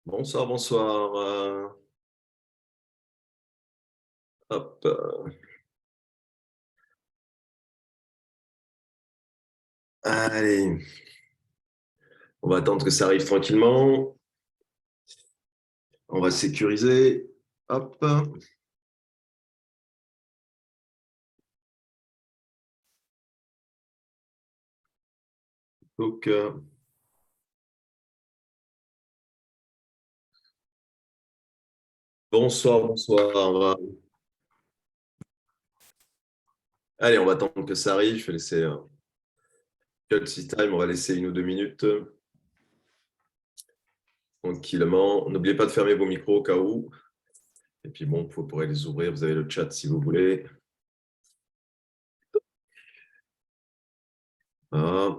Bonsoir, bonsoir. Hop. Allez, on va attendre que ça arrive tranquillement. On va sécuriser. Hop. Donc, bonsoir, bonsoir. Allez, on va attendre que ça arrive. Je vais laisser Chelsea Time. On va laisser 1 ou 2 minutes tranquillement. N'oubliez pas de fermer vos micros au cas où. Et puis bon, vous pourrez les ouvrir. Vous avez le chat si vous voulez. Ah.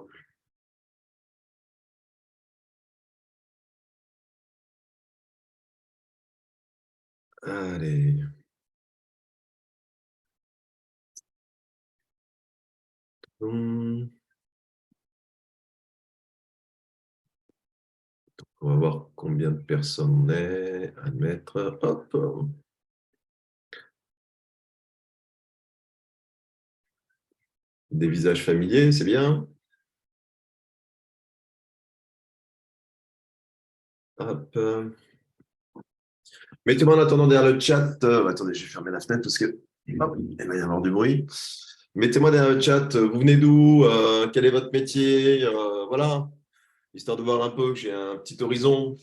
Allez. Hum. On va voir combien de personnes on est. Admettre. Hop. Des visages familiers, c'est bien. Hop. Mettez-moi en attendant derrière le chat. Attendez, je vais fermer la fenêtre parce que hop, il va y avoir du bruit. Mettez-moi derrière le chat. Vous venez d'où? Quel est votre métier? Voilà, histoire de voir un peu que j'ai un petit horizon.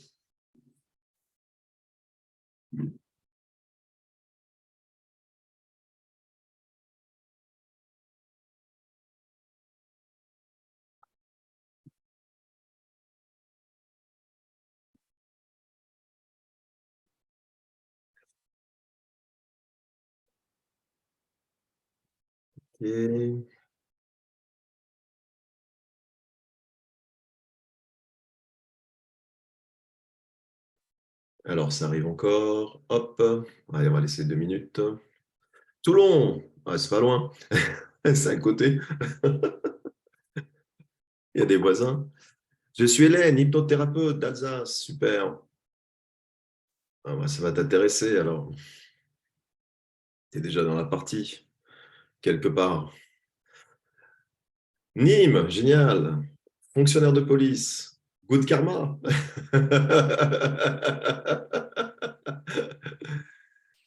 Ok. Alors, ça arrive encore. Hop. Allez, on va laisser 2 minutes. Toulon. Ah, c'est pas loin. C'est à côté. Il y a des voisins. Je suis Hélène, hypnothérapeute d'Alsace. Super. Ah, bah, ça va t'intéresser alors. Tu es déjà dans la partie, quelque part. Nîmes, génial. Fonctionnaire de police. Good karma.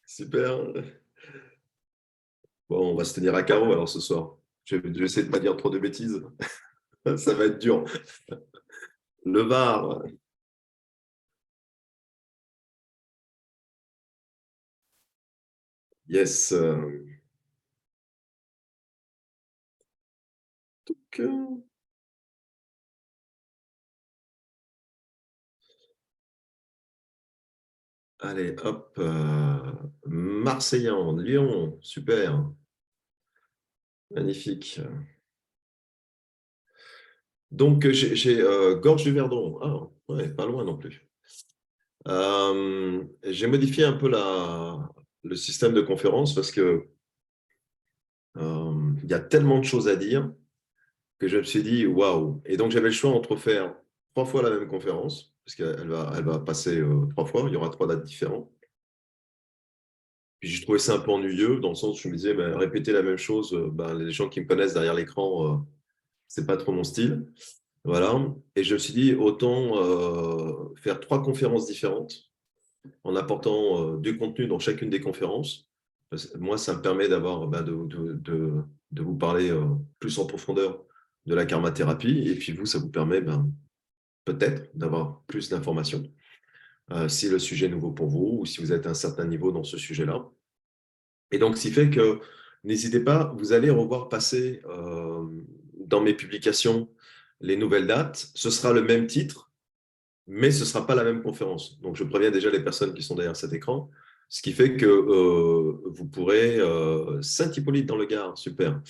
Super. Bon, on va se tenir à carreau alors ce soir. Je vais essayer de ne pas dire trop de bêtises. Ça va être dur. Le Var. Yes. Allez, hop. Marseillan, Lyon. Super. Magnifique. Donc, j'ai Gorge du Verdon. Ah, ouais, pas loin non plus. J'ai modifié un peu le système de conférence parce que il y a tellement de choses à dire que je me suis dit waouh. Et donc j'avais le choix entre faire 3 fois la même conférence, parce qu'elle va passer 3 fois, il y aura 3 dates différentes. Puis j'ai trouvé ça un peu ennuyeux, dans le sens où je me disais, ben, répéter la même chose, ben, les gens qui me connaissent derrière l'écran, c'est pas trop mon style. Voilà. Et je me suis dit, autant faire 3 conférences différentes en apportant du contenu dans chacune des conférences. Parce que moi, ça me permet d'avoir, de vous parler plus en profondeur de la karmathérapie. Et puis vous, ça vous permet peut-être d'avoir plus d'informations si le sujet est nouveau pour vous ou si vous êtes à un certain niveau dans ce sujet-là. Et donc, ce qui fait que n'hésitez pas, vous allez revoir passer dans mes publications les nouvelles dates. Ce sera le même titre, mais ce ne sera pas la même conférence. Donc, je préviens déjà les personnes qui sont derrière cet écran, ce qui fait que vous pourrez, Saint-Hippolyte dans le Gard, super.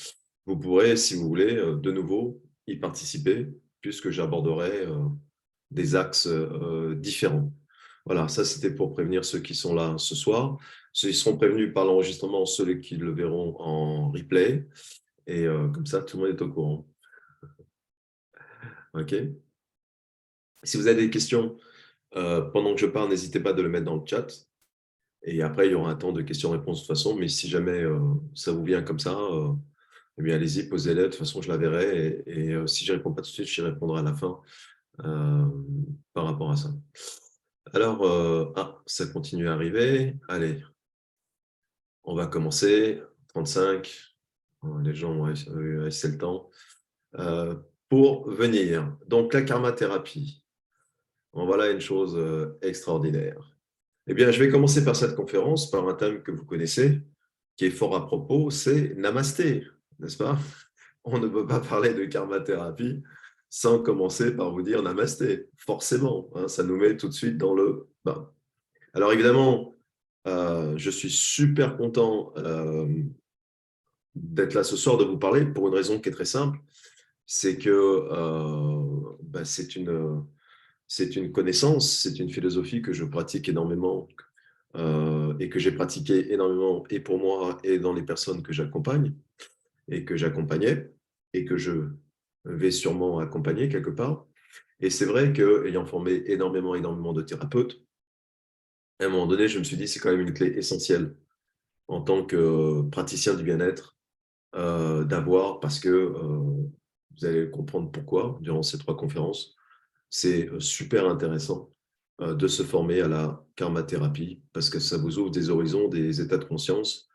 Vous pourrez, si vous voulez, de nouveau y participer, puisque j'aborderai des axes différents. Voilà, ça c'était pour prévenir ceux qui sont là ce soir. Ceux qui seront prévenus par l'enregistrement, ceux qui le verront en replay. Et comme ça, tout le monde est au courant. OK. Si vous avez des questions, Pendant que je parle, n'hésitez pas de le mettre dans le chat. Et après, il y aura un temps de questions-réponses de toute façon. Mais si jamais ça vous vient comme ça, eh bien, allez-y, posez-les. De toute façon, je la verrai. Et si je ne réponds pas tout de suite, j'y répondrai à la fin euh, par rapport à ça. Alors, ça continue à arriver. Allez, on va commencer. 35. Les gens ont assez le temps. Pour venir. Donc, la karma-thérapie. Bon, voilà une chose extraordinaire. Eh bien, je vais commencer par cette conférence, par un thème que vous connaissez, qui est fort à propos, c'est Namasté, n'est-ce pas? On ne peut pas parler de karma-thérapie sans commencer par vous dire Namasté, forcément, hein, ça nous met tout de suite dans le bain. Alors évidemment, je suis super content d'être là ce soir, de vous parler, pour une raison qui est très simple, c'est que c'est une connaissance, c'est une philosophie que je pratique énormément et que j'ai pratiqué énormément et pour moi et dans les personnes que j'accompagne et que j'accompagnais et que je vais sûrement accompagner quelque part. Et c'est vrai qu'ayant formé énormément de thérapeutes, à un moment donné, je me suis dit c'est quand même une clé essentielle en tant que praticien du bien-être d'avoir, parce que vous allez comprendre pourquoi durant ces 3 conférences. C'est super intéressant de se former à la karma-thérapie parce que ça vous ouvre des horizons, des états de conscience,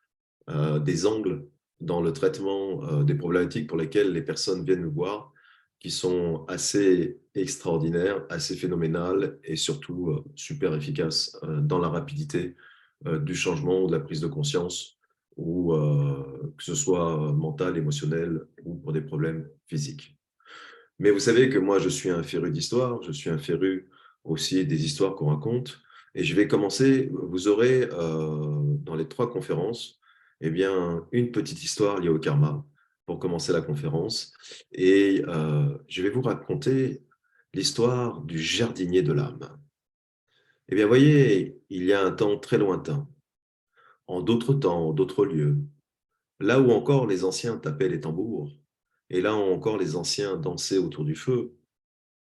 des angles dans le traitement des problématiques pour lesquelles les personnes viennent nous voir, qui sont assez extraordinaires, assez phénoménales et surtout super efficaces dans la rapidité du changement ou de la prise de conscience, ou que ce soit mental, émotionnel ou pour des problèmes physiques. Mais vous savez que moi, je suis un féru d'histoire, je suis un féru aussi des histoires qu'on raconte. Et je vais commencer, vous aurez dans les 3 conférences, eh bien, une petite histoire liée au karma pour commencer la conférence. Et je vais vous raconter l'histoire du jardinier de l'âme. Eh bien, voyez, il y a un temps très lointain, en d'autres temps, en d'autres lieux, là où encore les anciens tapaient les tambours, et là où encore les anciens dansaient autour du feu,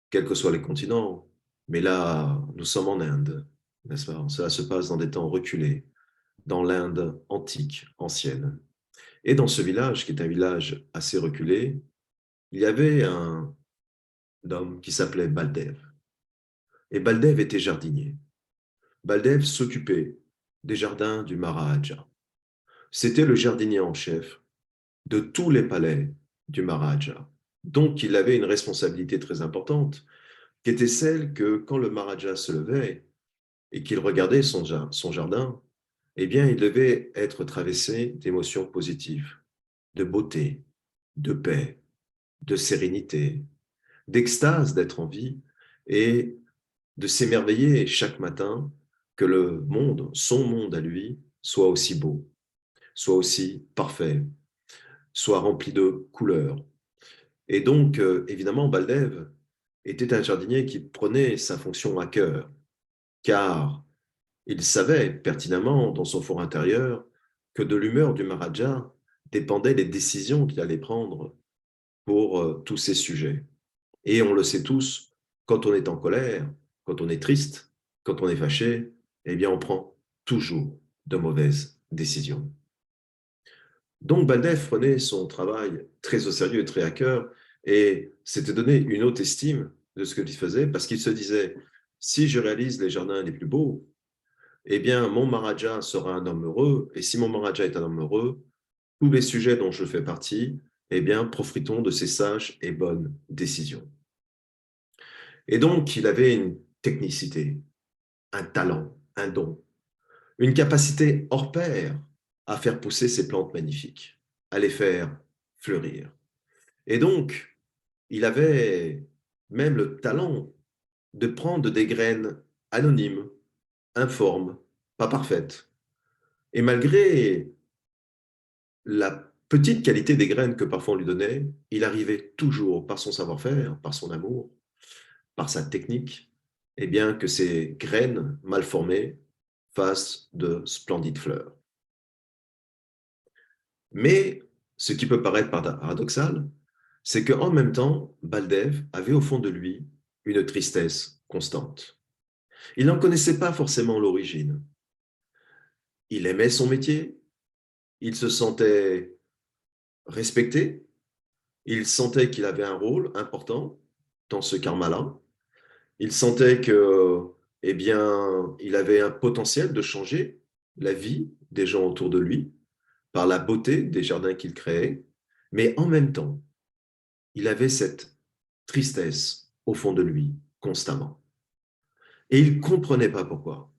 quels que soient les continents. Mais là, nous sommes en Inde, n'est-ce pas? Cela se passe dans des temps reculés, dans l'Inde antique, ancienne. Et dans ce village, qui est un village assez reculé, il y avait un homme qui s'appelait Baldev. Et Baldev était jardinier. Baldev s'occupait des jardins du Maharaja. C'était le jardinier en chef de tous les palais du Maharaja. Donc, il avait une responsabilité très importante, qui était celle que quand le Maharaja se levait, et qu'il regardait son jardin, eh bien, il devait être traversé d'émotions positives, de beauté, de paix, de sérénité, d'extase d'être en vie et de s'émerveiller chaque matin que le monde, son monde à lui, soit aussi beau, soit aussi parfait, soit rempli de couleurs. Et donc, évidemment, Baldev était un jardinier qui prenait sa fonction à cœur, car il savait pertinemment dans son fort intérieur que de l'humeur du Maharaja dépendaient les décisions qu'il allait prendre pour tous ces sujets. Et on le sait tous, quand on est en colère, quand on est triste, quand on est fâché, eh bien on prend toujours de mauvaises décisions. Donc Baldev prenait son travail très au sérieux et très à cœur et s'était donné une haute estime de ce qu'il faisait parce qu'il se disait, si je réalise les jardins les plus beaux, eh bien, mon Maharaja sera un homme heureux, et si mon Maharaja est un homme heureux, tous les sujets dont je fais partie, eh bien, profitons de ces sages et bonnes décisions. Et donc, il avait une technicité, un talent, un don, une capacité hors pair à faire pousser ces plantes magnifiques, à les faire fleurir. Et donc, il avait même le talent de prendre des graines anonymes, informes, pas parfaites. Et malgré la petite qualité des graines que parfois on lui donnait, il arrivait toujours, par son savoir-faire, par son amour, par sa technique, eh bien, que ces graines mal formées fassent de splendides fleurs. Mais ce qui peut paraître paradoxal, c'est qu'en même temps, Baldev avait au fond de lui une tristesse constante. Il n'en connaissait pas forcément l'origine. Il aimait son métier, il se sentait respecté, il sentait qu'il avait un rôle important dans ce karma-là. Il sentait que, eh bien, il avait un potentiel de changer la vie des gens autour de lui par la beauté des jardins qu'il créait, mais en même temps, il avait cette tristesse au fond de lui constamment. Et il ne comprenait pas pourquoi.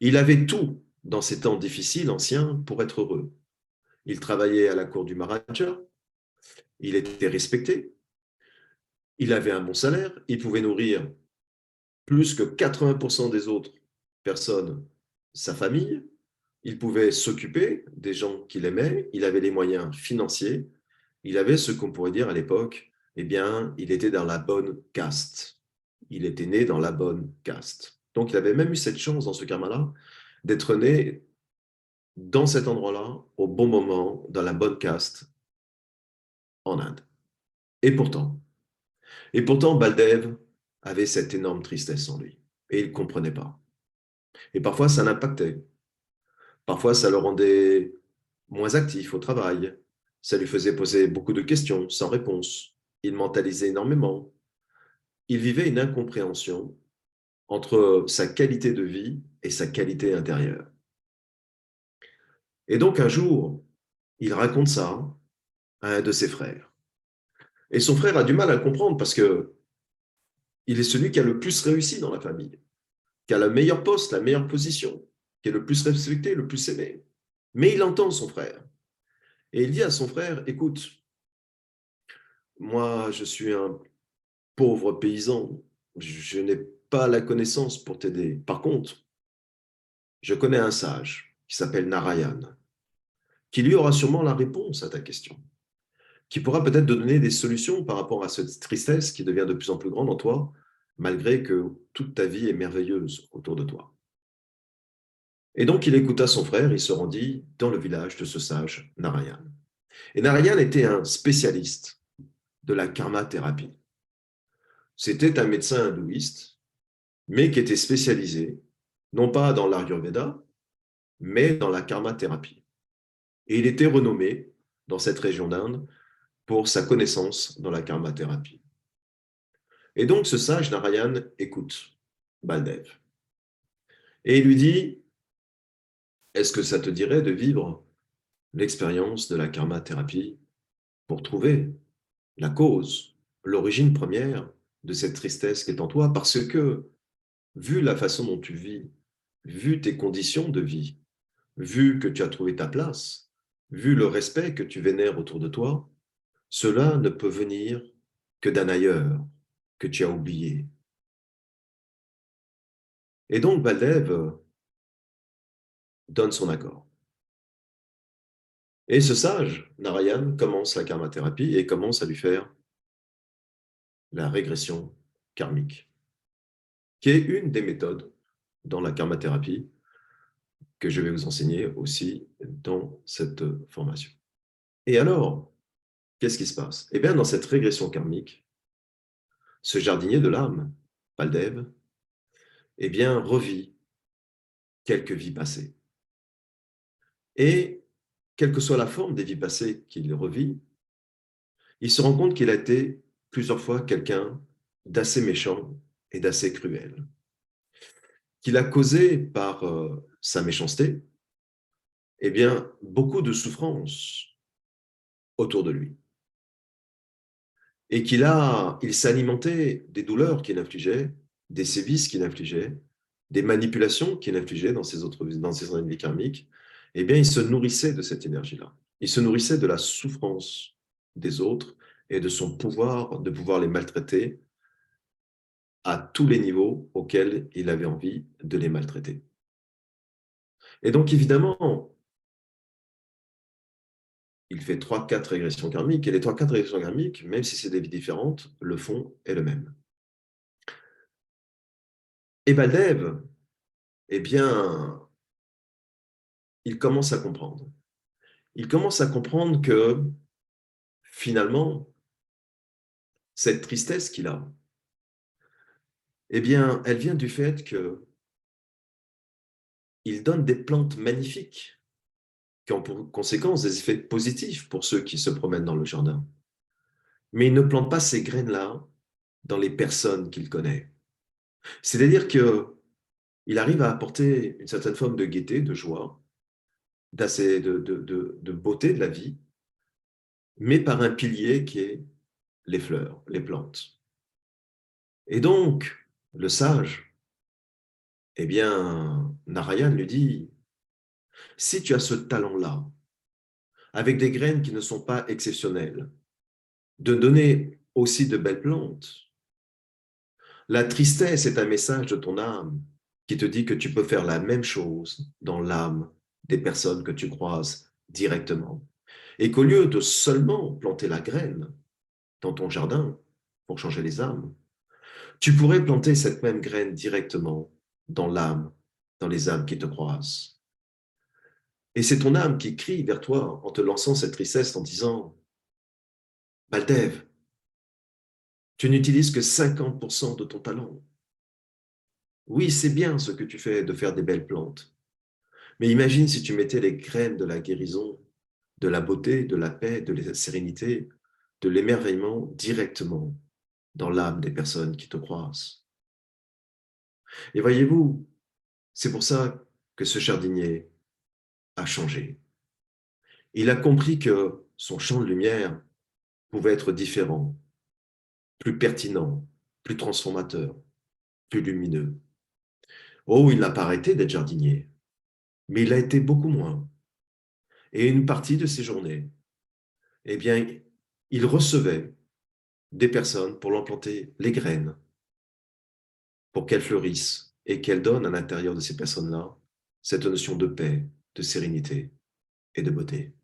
Il avait tout dans ces temps difficiles anciens pour être heureux. Il travaillait à la cour du Maharaja, il était respecté, il avait un bon salaire, il pouvait nourrir plus que 80% des autres personnes, sa famille, il pouvait s'occuper des gens qu'il aimait, il avait les moyens financiers, il avait ce qu'on pourrait dire à l'époque, eh bien, il était dans la bonne caste. Il était né dans la bonne caste. Donc, il avait même eu cette chance dans ce karma-là d'être né dans cet endroit-là, au bon moment, dans la bonne caste, en Inde. Et pourtant, Baldev avait cette énorme tristesse en lui. Et il ne comprenait pas. Et parfois, ça l'impactait. Parfois, ça le rendait moins actif au travail. Ça lui faisait poser beaucoup de questions sans réponse. Il mentalisait énormément. Il vivait une incompréhension entre sa qualité de vie et sa qualité intérieure. Et donc, un jour, il raconte ça à un de ses frères. Et son frère a du mal à le comprendre parce que il est celui qui a le plus réussi dans la famille, qui a le meilleur poste, la meilleure position, qui est le plus respecté, le plus aimé. Mais il entend son frère. Et il dit à son frère, écoute, moi, je suis un pauvre paysan, je n'ai pas la connaissance pour t'aider. Par contre, je connais un sage qui s'appelle Narayan, qui lui aura sûrement la réponse à ta question, qui pourra peut-être te donner des solutions par rapport à cette tristesse qui devient de plus en plus grande en toi, malgré que toute ta vie est merveilleuse autour de toi. Et donc il écouta son frère, il se rendit dans le village de ce sage Narayan. Et Narayan était un spécialiste de la karma-thérapie. C'était un médecin hindouiste, mais qui était spécialisé, non pas dans l'Ayurveda, mais dans la karma-thérapie. Et il était renommé dans cette région d'Inde pour sa connaissance dans la karma-thérapie. Et donc ce sage Narayan écoute Baldev. Et il lui dit, est-ce que ça te dirait de vivre l'expérience de la karma-thérapie pour trouver la cause, l'origine première de cette tristesse qui est en toi? Parce que, vu la façon dont tu vis, vu tes conditions de vie, vu que tu as trouvé ta place, vu le respect que tu vénères autour de toi, cela ne peut venir que d'un ailleurs que tu as oublié. Et donc Baldev donne son accord. Et ce sage, Narayan, commence la karma-thérapie et commence à lui faire la régression karmique, qui est une des méthodes dans la karma-thérapie que je vais vous enseigner aussi dans cette formation. Et alors, qu'est-ce qui se passe? Eh bien, dans cette régression karmique, ce jardinier de l'âme, Baldev, eh bien, revit quelques vies passées. Et quelle que soit la forme des vies passées qu'il revit, il se rend compte qu'il a été plusieurs fois quelqu'un d'assez méchant et d'assez cruel, qu'il a causé par sa méchanceté, eh bien, beaucoup de souffrances autour de lui. Et il s'est alimenté des douleurs qu'il infligeait, des sévices qu'il infligeait, des manipulations qu'il infligeait dans ses vies karmiques, eh bien, il se nourrissait de cette énergie-là. Il se nourrissait de la souffrance des autres et de son pouvoir de pouvoir les maltraiter à tous les niveaux auxquels il avait envie de les maltraiter. Et donc, évidemment, il fait 3-4 régressions karmiques, et les 3-4 régressions karmiques, même si c'est des vies différentes, le fond est le même. Et Baldev, eh bien, il commence à comprendre. Il commence à comprendre que, finalement, cette tristesse qu'il a, Eh bien, elle vient du fait qu'il donne des plantes magnifiques qui ont pour conséquence des effets positifs pour ceux qui se promènent dans le jardin. Mais il ne plante pas ces graines-là dans les personnes qu'il connaît. C'est-à-dire qu'il arrive à apporter une certaine forme de gaieté, de joie, de beauté de la vie, mais par un pilier qui est les fleurs, les plantes. Et donc, le sage, eh bien, Narayan lui dit, si tu as ce talent-là, avec des graines qui ne sont pas exceptionnelles, de donner aussi de belles plantes, la tristesse est un message de ton âme qui te dit que tu peux faire la même chose dans l'âme des personnes que tu croises directement. Et qu'au lieu de seulement planter la graine dans ton jardin pour changer les âmes, tu pourrais planter cette même graine directement dans l'âme, dans les âmes qui te croisent. Et c'est ton âme qui crie vers toi en te lançant cette tristesse en disant, Baldev, tu n'utilises que 50% de ton talent. Oui, c'est bien ce que tu fais de faire des belles plantes. Mais imagine si tu mettais les graines de la guérison, de la beauté, de la paix, de la sérénité, de l'émerveillement directement dans l'âme des personnes qui te croisent. Et voyez-vous, c'est pour ça que ce jardinier a changé. Il a compris que son champ de lumière pouvait être différent, plus pertinent, plus transformateur, plus lumineux. Oh, il n'a pas arrêté d'être jardinier, mais il a été beaucoup moins. Et une partie de ses journées, eh bien, il recevait des personnes pour leur planter les graines, pour qu'elles fleurissent et qu'elles donnent à l'intérieur de ces personnes-là cette notion de paix, de sérénité et de beauté.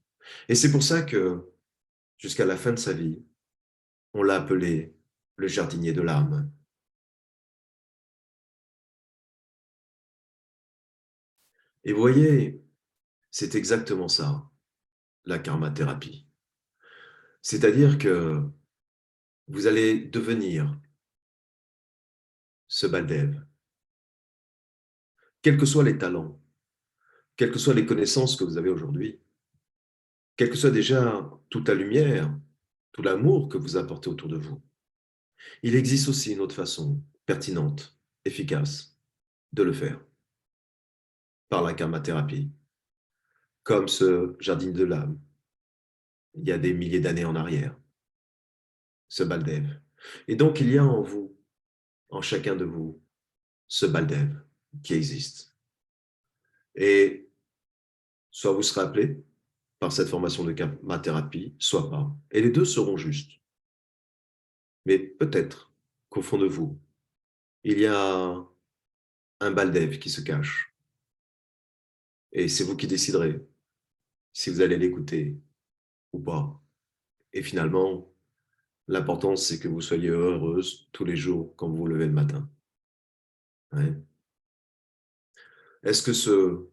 Et c'est pour ça que, jusqu'à la fin de sa vie, on l'a appelé le jardinier de l'âme. Et vous voyez, c'est exactement ça, la karma-thérapie. C'est-à-dire que vous allez devenir ce Baldev, quels que soient les talents, quelles que soient les connaissances que vous avez aujourd'hui, quelle que soit déjà toute la lumière, tout l'amour que vous apportez autour de vous. Il existe aussi une autre façon pertinente, efficace, de le faire, par la karma-thérapie, comme ce jardin de l'âme, il y a des milliers d'années en arrière, ce Baldev. Et donc, il y a en vous, en chacun de vous, ce Baldev qui existe. Et soit vous serez appelé par cette formation de karma-thérapie, soit pas. Et les deux seront justes. Mais peut-être qu'au fond de vous, il y a un Baldev qui se cache. Et c'est vous qui déciderez si vous allez l'écouter ou pas. Et finalement, l'important, c'est que vous soyez heureuse tous les jours quand vous vous levez le matin. Ouais. Est-ce que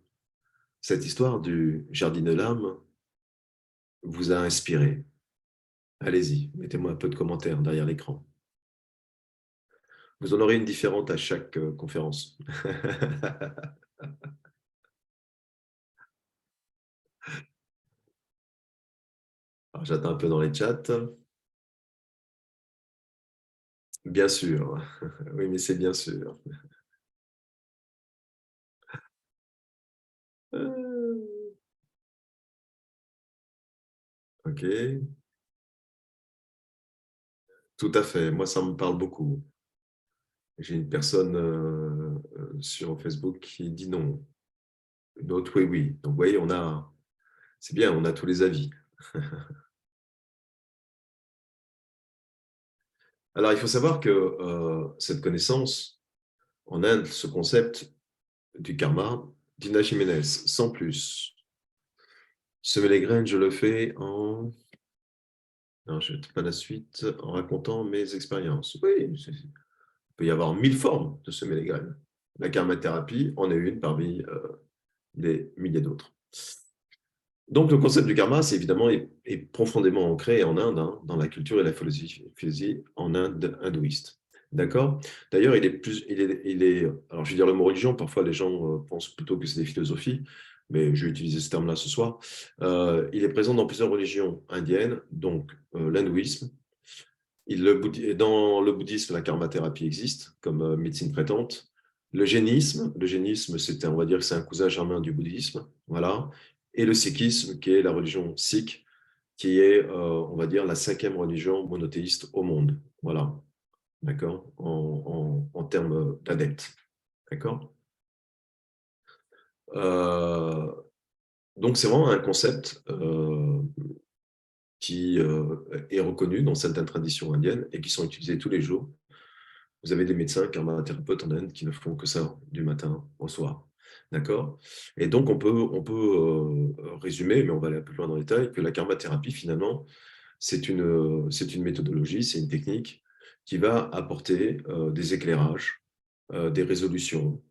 cette histoire du jardin de l'âme vous a inspiré? Allez-y, mettez-moi un peu de commentaires derrière l'écran. Vous en aurez une différente à chaque conférence. Alors, j'attends un peu dans les chats. Bien sûr. Oui, mais c'est bien sûr. Ok, tout à fait. Moi, ça me parle beaucoup. J'ai une personne sur Facebook qui dit non. Une autre, oui, oui. Donc, vous voyez, c'est bien, on a tous les avis. Alors, il faut savoir que cette connaissance, en Inde, ce concept du karma, Dina Jiménez, sans plus. Semer les graines, je le fais en... Non, je ne pas la suite, en racontant mes expériences. Oui, il peut y avoir 1000 formes de semer les graines. La karma-thérapie en est une parmi des milliers d'autres. Donc, le concept du karma, c'est évidemment est profondément ancré en Inde, hein, dans la culture et la philosophie en Inde hindouiste. D'accord? D'ailleurs, alors je vais dire le mot religion, parfois les gens pensent plutôt que c'est des philosophies, mais je vais utiliser ce terme-là ce soir. Il est présent dans plusieurs religions indiennes, donc l'hindouisme. Dans le bouddhisme, la karma-thérapie existe comme médecine traitante. Le génisme, on va dire que c'est un cousin germain du bouddhisme, voilà. Et le sikhisme, qui est la religion sikh, qui est, on va dire, la 5e religion monothéiste au monde, voilà. D'accord, en termes d'adeptes. D'accord. Euh, donc, c'est vraiment un concept qui est reconnu dans certaines traditions indiennes et qui sont utilisés tous les jours. Vous avez des médecins, karmathérapeutes en Inde qui ne font que ça du matin au soir. D'accord. Et donc, on peut résumer, mais on va aller un peu plus loin dans les détails, que la karmathérapie, finalement, c'est une méthodologie, c'est une technique qui va apporter des éclairages, des résolutions,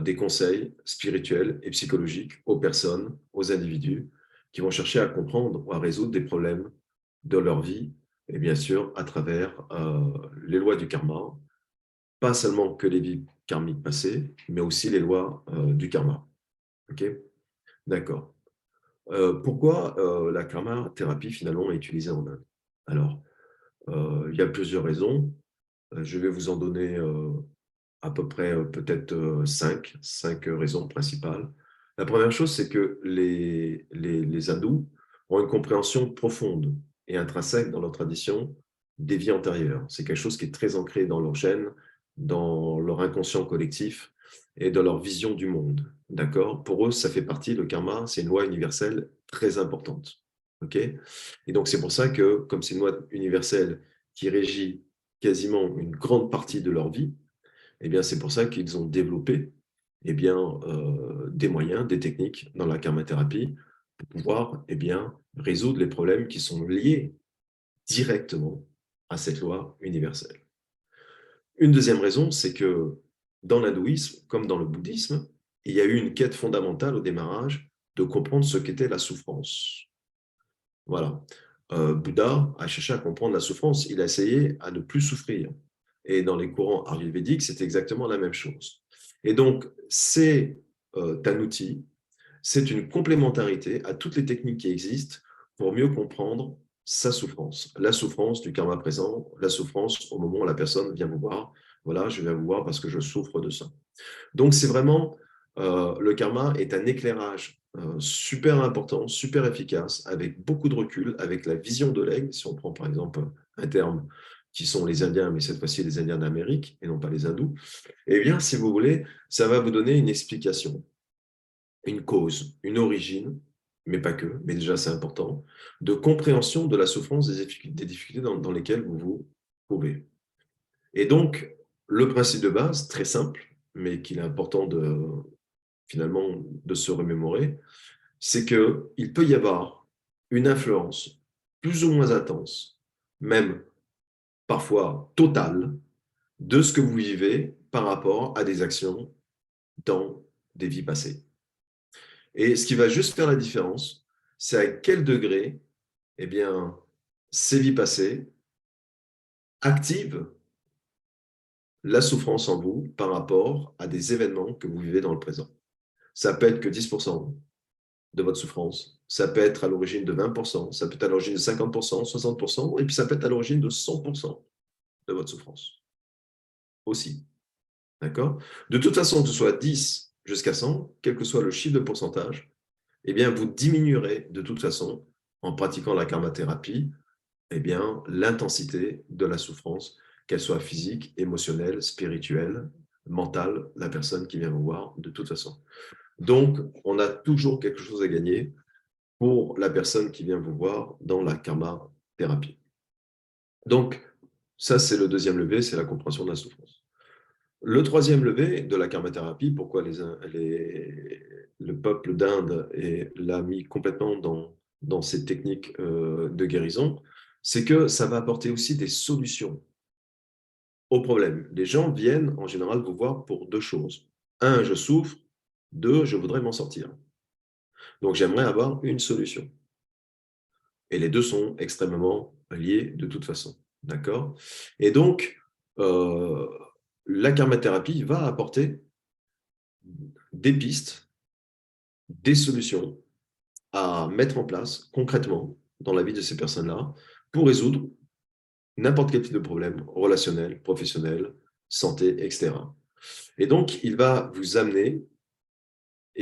des conseils spirituels et psychologiques aux personnes, aux individus qui vont chercher à comprendre ou à résoudre des problèmes de leur vie, et bien sûr à travers les lois du karma, pas seulement que les vies karmiques passées, mais aussi les lois du karma. Ok. D'accord. Pourquoi la karma thérapie finalement est utilisée en Inde? Alors, il y a plusieurs raisons. Je vais vous en donner à peu près peut-être cinq raisons principales. La première chose, c'est que les hindous ont une compréhension profonde et intrinsèque dans leur tradition des vies antérieures. C'est quelque chose qui est très ancré dans leur gène, dans leur inconscient collectif et dans leur vision du monde. D'accord? Pour eux, ça fait partie, le karma, c'est une loi universelle très importante. OK? Et donc, c'est pour ça que, comme c'est une loi universelle qui régit quasiment une grande partie de leur vie, eh bien, c'est pour ça qu'ils ont développé eh bien, des moyens, des techniques dans la karmathérapie pour pouvoir résoudre les problèmes qui sont liés directement à cette loi universelle. Une deuxième raison, c'est que dans l'hindouisme, comme dans le bouddhisme, il y a eu une quête fondamentale au démarrage de comprendre ce qu'était la souffrance. Voilà. Bouddha a cherché à comprendre la souffrance. Il a essayé à ne plus souffrir. Et dans les courants ayurvédiques, c'est exactement la même chose. Et donc, c'est un outil, c'est une complémentarité à toutes les techniques qui existent pour mieux comprendre sa souffrance. La souffrance du karma présent, la souffrance au moment où la personne vient vous voir. Voilà, je viens vous voir parce que je souffre de ça. Donc, c'est vraiment, le karma est un éclairage super important, super efficace, avec beaucoup de recul, avec la vision de l'aigle. Si on prend par exemple un terme qui sont les Indiens, mais cette fois-ci les Indiens d'Amérique et non pas les Hindous, eh bien, si vous voulez, ça va vous donner une explication, une cause, une origine, mais pas que, mais déjà c'est important, de compréhension de la souffrance des difficultés dans lesquelles vous vous trouvez. Et donc, le principe de base, très simple, mais qu'il est important finalement de se remémorer, c'est qu'il peut y avoir une influence plus ou moins intense, même parfois totale, de ce que vous vivez par rapport à des actions dans des vies passées. Et ce qui va juste faire la différence, c'est à quel degré eh bien, ces vies passées activent la souffrance en vous par rapport à des événements que vous vivez dans le présent. Ça peut être que 10% de votre souffrance. Ça peut être à l'origine de 20%, ça peut être à l'origine de 50%, 60%, et puis ça peut être à l'origine de 100% de votre souffrance aussi. D'accord? De toute façon, que ce soit 10 jusqu'à 100, quel que soit le chiffre de pourcentage, eh bien, vous diminuerez de toute façon, en pratiquant la karmathérapie, eh bien, l'intensité de la souffrance, qu'elle soit physique, émotionnelle, spirituelle, mentale, la personne qui vient vous voir, de toute façon. Donc, on a toujours quelque chose à gagner pour la personne qui vient vous voir dans la karma thérapie. Donc, ça, c'est le deuxième levier, c'est la compréhension de la souffrance. Le troisième levier de la karma thérapie, pourquoi le peuple d'Inde l'a mis complètement dans cette technique de guérison, c'est que ça va apporter aussi des solutions aux problèmes. Les gens viennent en général vous voir pour deux choses. Un, je souffre. Deux, je voudrais m'en sortir. Donc, j'aimerais avoir une solution. Et les deux sont extrêmement liés de toute façon. D'accord? Et donc, euh, la karmathérapie va apporter des pistes, des solutions à mettre en place concrètement dans la vie de ces personnes-là pour résoudre n'importe quel type de problème relationnel, professionnel, santé, etc. Et donc, il va vous amener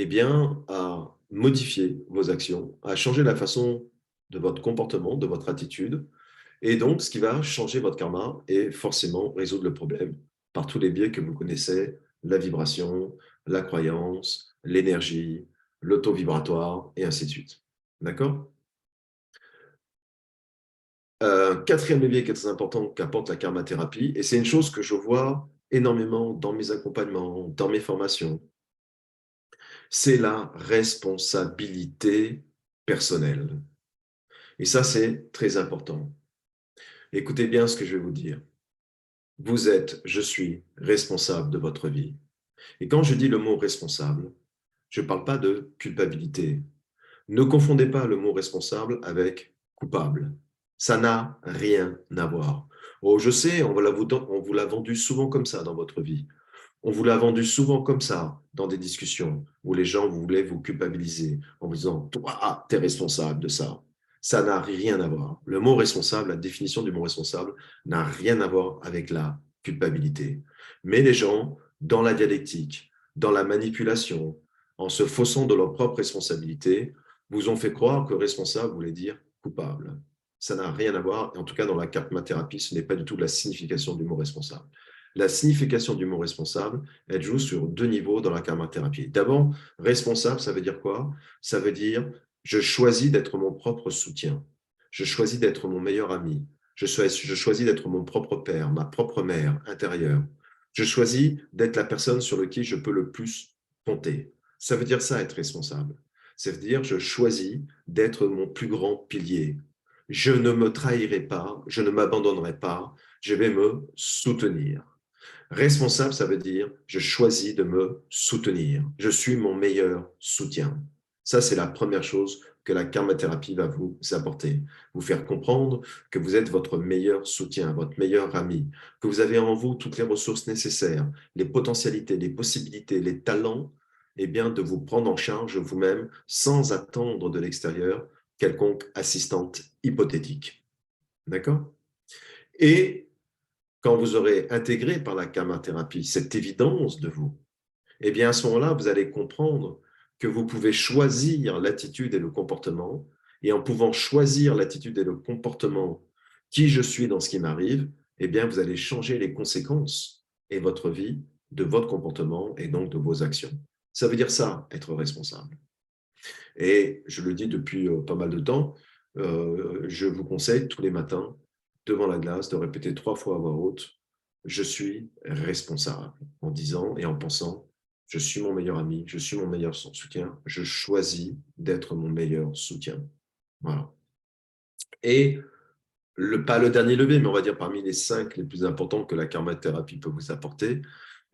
bien, à modifier vos actions, à changer la façon de votre comportement, de votre attitude. Et donc, ce qui va changer votre karma et forcément résoudre le problème par tous les biais que vous connaissez, la vibration, la croyance, l'énergie, l'auto-vibratoire, et ainsi de suite. D'accord? Quatrième levier qui est très important qu'apporte la karmathérapie, et c'est une chose que je vois énormément dans mes accompagnements, dans mes formations, c'est la responsabilité personnelle. Et ça, c'est très important. Écoutez bien ce que je vais vous dire. Vous êtes, je suis responsable de votre vie. Et quand je dis le mot responsable, je ne parle pas de culpabilité. Ne confondez pas le mot responsable avec coupable. Ça n'a rien à voir. Oh, je sais, on vous l'a vendu souvent comme ça dans votre vie. On vous l'a vendu souvent comme ça dans des discussions où les gens voulaient vous culpabiliser en vous disant « Toi, tu es responsable de ça ». Ça n'a rien à voir. Le mot responsable, la définition du mot responsable n'a rien à voir avec la culpabilité. Mais les gens, dans la dialectique, dans la manipulation, en se faussant de leur propre responsabilité, vous ont fait croire que responsable voulait dire coupable. Ça n'a rien à voir, et en tout cas dans la karmathérapie, ce n'est pas du tout la signification du mot responsable. La signification du mot responsable, elle joue sur deux niveaux dans la karmathérapie. D'abord, responsable, ça veut dire quoi? Ça veut dire je choisis d'être mon propre soutien. Je choisis d'être mon meilleur ami. Je choisis d'être mon propre père, ma propre mère intérieure. Je choisis d'être la personne sur laquelle je peux le plus compter. Ça veut dire ça, être responsable. Ça veut dire je choisis d'être mon plus grand pilier. Je ne me trahirai pas, je ne m'abandonnerai pas, je vais me soutenir. Responsable, ça veut dire je choisis de me soutenir. Je suis mon meilleur soutien. Ça, c'est la première chose que la karmathérapie va vous apporter. Vous faire comprendre que vous êtes votre meilleur soutien, votre meilleur ami, que vous avez en vous toutes les ressources nécessaires, les potentialités, les possibilités, les talents, et bien, de vous prendre en charge vous-même sans attendre de l'extérieur quelconque assistante hypothétique. D'accord? Et quand vous aurez intégré par la karma-thérapie cette évidence de vous, eh bien à ce moment-là, vous allez comprendre que vous pouvez choisir l'attitude et le comportement, et en pouvant choisir l'attitude et le comportement qui je suis dans ce qui m'arrive, eh bien vous allez changer les conséquences et votre vie de votre comportement et donc de vos actions. Ça veut dire ça, être responsable. Et je le dis depuis pas mal de temps, je vous conseille tous les matins, devant la glace, de répéter 3 fois à voix haute, je suis responsable, en disant et en pensant, je suis mon meilleur ami, je suis mon meilleur soutien, je choisis d'être mon meilleur soutien. Voilà. Et pas le dernier levier, mais on va dire parmi les 5 les plus importants que la karma-thérapie peut vous apporter,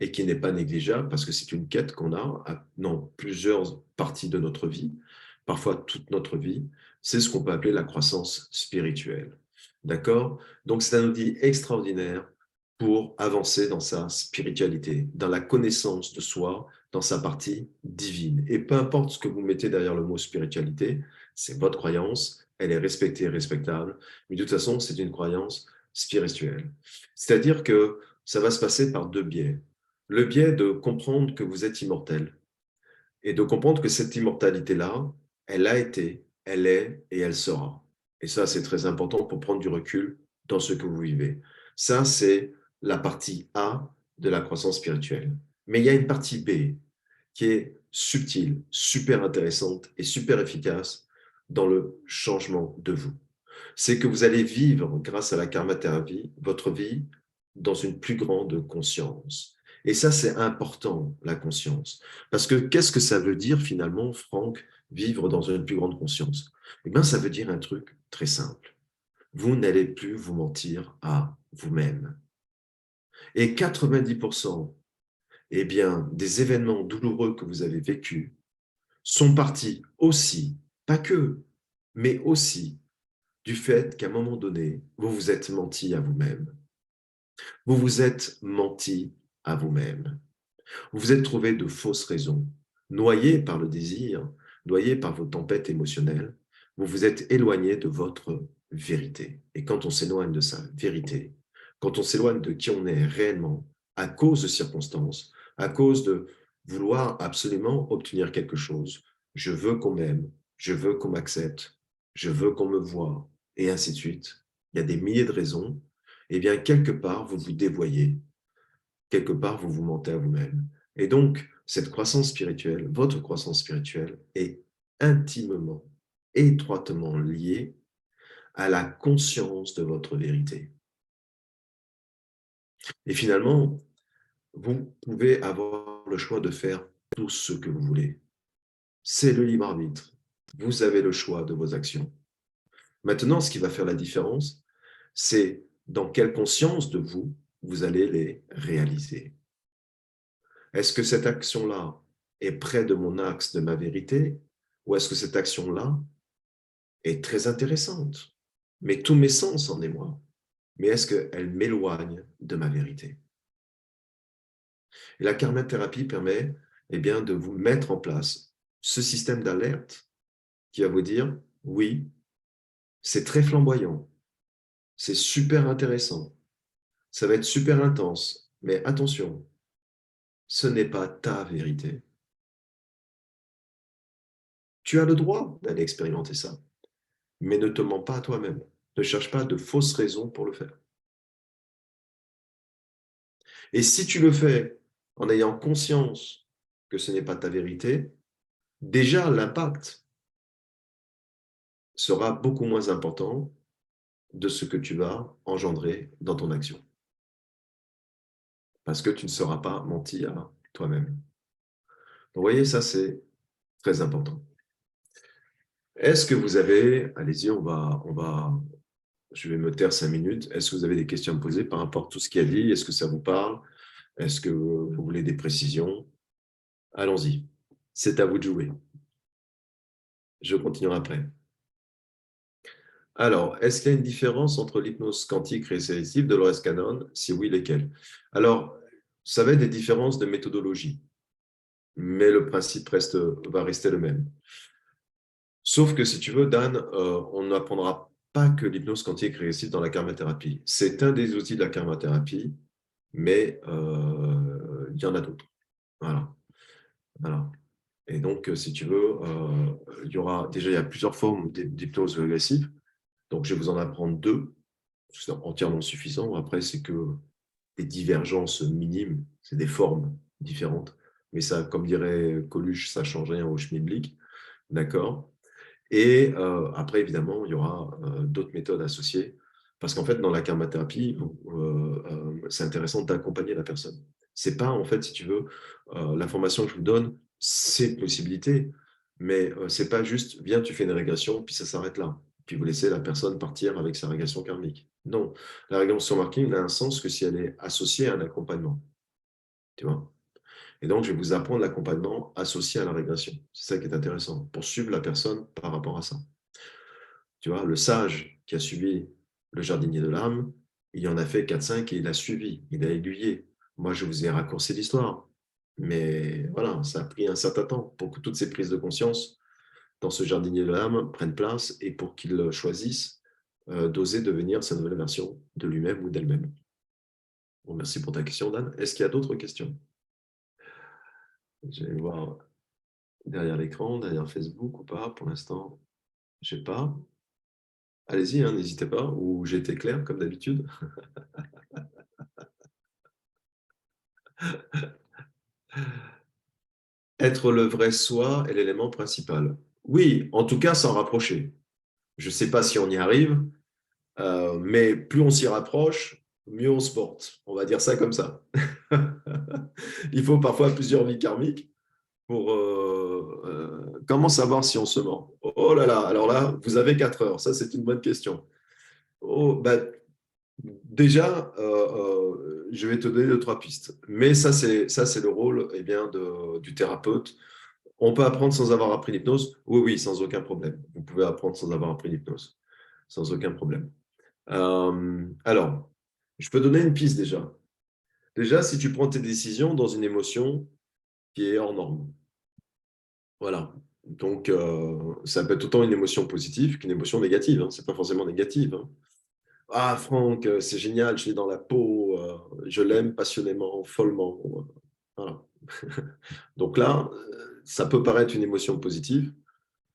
et qui n'est pas négligeable parce que c'est une quête qu'on a dans plusieurs parties de notre vie, parfois toute notre vie, c'est ce qu'on peut appeler la croissance spirituelle. D'accord? Donc c'est un outil extraordinaire pour avancer dans sa spiritualité, dans la connaissance de soi, dans sa partie divine. Et peu importe ce que vous mettez derrière le mot spiritualité, c'est votre croyance, elle est respectée et respectable, mais de toute façon, c'est une croyance spirituelle. C'est-à-dire que ça va se passer par deux biais. Le biais de comprendre que vous êtes immortel et de comprendre que cette immortalité-là, elle a été, elle est et elle sera. Et ça, c'est très important pour prendre du recul dans ce que vous vivez. Ça, c'est la partie A de la croissance spirituelle. Mais il y a une partie B qui est subtile, super intéressante et super efficace dans le changement de vous. C'est que vous allez vivre, grâce à la karma-thérapie, votre vie dans une plus grande conscience. Et ça, c'est important, la conscience. Parce que qu'est-ce que ça veut dire finalement, Franck, vivre dans une plus grande conscience? Eh bien, ça veut dire un truc très simple. Vous n'allez plus vous mentir à vous-même. Et 90%, eh bien, des événements douloureux que vous avez vécus sont partis aussi, pas que, mais aussi du fait qu'à un moment donné, vous vous êtes menti à vous-même. Vous vous êtes menti à vous-même. Vous vous êtes trouvé de fausses raisons. Noyé par le désir, noyé par vos tempêtes émotionnelles, vous vous êtes éloigné de votre vérité. Et quand on s'éloigne de sa vérité, quand on s'éloigne de qui on est réellement, à cause de circonstances, à cause de vouloir absolument obtenir quelque chose, je veux qu'on m'aime, je veux qu'on m'accepte, je veux qu'on me voie, et ainsi de suite. Il y a des milliers de raisons. Eh bien, quelque part, vous vous dévoyez. Quelque part, vous vous mentez à vous-même. Et donc, cette croissance spirituelle, votre croissance spirituelle, est intimement, étroitement liée à la conscience de votre vérité. Et finalement, vous pouvez avoir le choix de faire tout ce que vous voulez. C'est le libre arbitre. Vous avez le choix de vos actions. Maintenant, ce qui va faire la différence, c'est dans quelle conscience de vous, vous allez les réaliser. Est-ce que cette action-là est près de mon axe de ma vérité, ou est-ce que cette action-là est très intéressante, mais tous mes sens en émoi, mais est-ce qu'elle m'éloigne de ma vérité? Et la karma-thérapie permet bien, de vous mettre en place ce système d'alerte qui va vous dire, oui, c'est très flamboyant, c'est super intéressant, ça va être super intense, mais attention, ce n'est pas ta vérité. Tu as le droit d'aller expérimenter ça, mais ne te mens pas à toi-même. Ne cherche pas de fausses raisons pour le faire. Et si tu le fais en ayant conscience que ce n'est pas ta vérité, déjà l'impact sera beaucoup moins important de ce que tu vas engendrer dans ton action. Parce que tu ne seras pas menti à toi-même. Donc, vous voyez, ça, c'est très important. Est-ce que vous avez, allez-y, je vais me taire 5 minutes. Est-ce que vous avez des questions à me poser par rapport à tout ce qu'il a dit? Est-ce que ça vous parle? Est-ce que vous voulez des précisions? Allons-y. C'est à vous de jouer. Je continuerai après. Alors, est-ce qu'il y a une différence entre l'hypnose quantique régressive de Dolores Cannon? Si oui, lesquelles? Alors, ça va être des différences de méthodologie, mais le principe va rester le même. Sauf que si tu veux, Dan, on n'apprendra pas que l'hypnose quantique régressive dans la karmathérapie. C'est un des outils de la karmathérapie, mais il y en a d'autres. Voilà. Voilà. Et donc, si tu veux, il y a plusieurs formes d'hypnose régressive. Donc, je vais vous en apprendre deux. C'est entièrement suffisant. Après, c'est que des divergences minimes, c'est des formes différentes. Mais ça, comme dirait Coluche, ça ne change rien au schmilblick. D'accord? Et après, évidemment, il y aura d'autres méthodes associées. Parce qu'en fait, dans la karmathérapie, c'est intéressant d'accompagner la personne. C'est pas, en fait, si tu veux, l'information que je vous donne, c'est une possibilité, mais c'est pas juste, viens, tu fais une régression, puis ça s'arrête là. Puis vous laissez la personne partir avec sa régression karmique. Non, la régression marking n'a un sens que si elle est associée à un accompagnement. Tu vois? Et donc, je vais vous apprendre l'accompagnement associé à la régression. C'est ça qui est intéressant, pour suivre la personne par rapport à ça. Tu vois, le sage qui a suivi le jardinier de l'âme, il en a fait 4-5 et il a suivi, il a aiguillé. Moi, je vous ai raccourci l'histoire. Mais voilà, ça a pris un certain temps pour que toutes ces prises de conscience dans ce jardinier de l'âme prennent place et pour qu'il choisisse d'oser devenir sa nouvelle version de lui-même ou d'elle-même. Bon, merci pour ta question, Dan. Est-ce qu'il y a d'autres questions? Je vais voir derrière l'écran, derrière Facebook ou pas. Pour l'instant, je sais pas. Allez-y, hein, n'hésitez pas, ou j'ai été clair comme d'habitude. Être le vrai soi est l'élément principal. Oui, en tout cas, s'en rapprocher. Je ne sais pas si on y arrive, mais plus on s'y rapproche, mieux on se porte. On va dire ça comme ça. Il faut parfois plusieurs vies karmiques pour comment savoir si on se ment. Oh là là, alors là, vous avez 4 heures. Ça, c'est une bonne question. Oh, bah, déjà, je vais te donner 2-3 pistes. Mais ça, c'est le rôle bien, du thérapeute. On peut apprendre sans avoir appris l'hypnose? Oui, oui, sans aucun problème. Vous pouvez apprendre sans avoir appris l'hypnose. Sans aucun problème. Alors, Je peux donner une piste déjà. Déjà, si tu prends tes décisions dans une émotion qui est hors norme. Voilà. Donc, ça peut être autant une émotion positive qu'une émotion négative. Hein. Ce n'est pas forcément négative. Hein. Ah, Franck, c'est génial, je l'ai dans la peau, je l'aime passionnément, follement. Voilà. Donc là, ça peut paraître une émotion positive,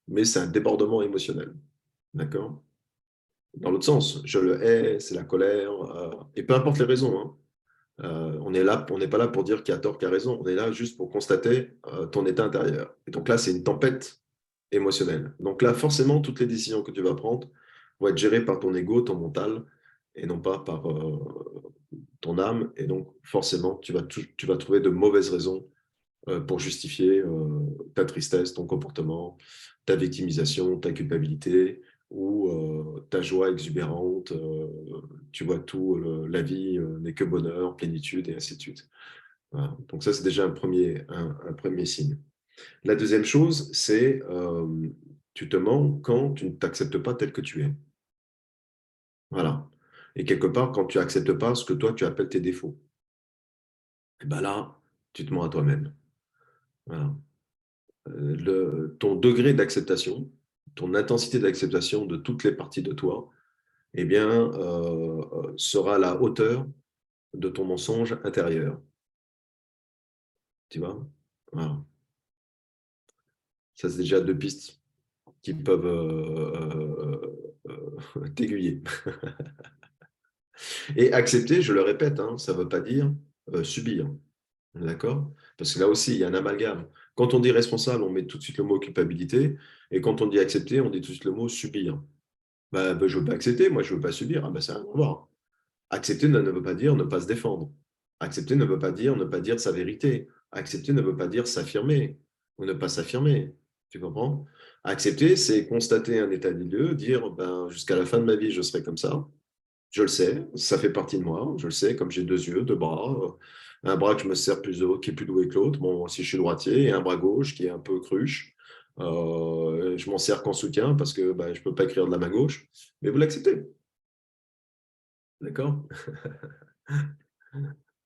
mais c'est un débordement émotionnel. D'accord? Dans l'autre sens, je le hais, c'est la colère, et peu importe les raisons. Hein. On n'est pas là pour dire qui a tort, qui a raison. On est là juste pour constater ton état intérieur. Et donc là, c'est une tempête émotionnelle. Donc là, forcément, toutes les décisions que tu vas prendre vont être gérées par ton ego, ton mental, et non pas par ton âme. Et donc, forcément, tu vas trouver de mauvaises raisons pour justifier ta tristesse, ton comportement, ta victimisation, ta culpabilité ou ta joie exubérante. Tu vois tout, la vie n'est que bonheur, plénitude et ainsi de suite. Voilà. Donc ça, c'est déjà un premier signe. La deuxième chose, c'est tu te mens quand tu ne t'acceptes pas tel que tu es. Voilà. Et quelque part, quand tu n'acceptes pas ce que toi, tu appelles tes défauts, et ben là, tu te mens à toi-même. Voilà. Ton degré d'acceptation, ton intensité d'acceptation de toutes les parties de toi, eh bien, sera à la hauteur de ton mensonge intérieur. Tu vois? Voilà. Ça, c'est déjà deux pistes qui peuvent t'aiguiller. Et accepter, je le répète, hein, ça ne veut pas dire subir. D'accord? Parce que là aussi, il y a un amalgame. Quand on dit responsable, on met tout de suite le mot culpabilité. Et quand on dit accepter, on dit tout de suite le mot subir. Je ne veux pas accepter, moi je ne veux pas subir. Ah, ça n'a rien à voir. Accepter ne veut pas dire ne pas se défendre. Accepter ne veut pas dire ne pas dire sa vérité. Accepter ne veut pas dire s'affirmer ou ne pas s'affirmer. Tu comprends? Accepter, c'est constater un état des lieux, dire jusqu'à la fin de ma vie, je serai comme ça. Je le sais, ça fait partie de moi. Je le sais, comme j'ai deux yeux, deux bras, un bras que je me sers plus qui est plus doué que l'autre. Bon, si je suis droitier, et un bras gauche qui est un peu cruche. Je m'en sers qu'en soutien parce que je ne peux pas écrire de la main gauche. Mais vous l'acceptez, d'accord?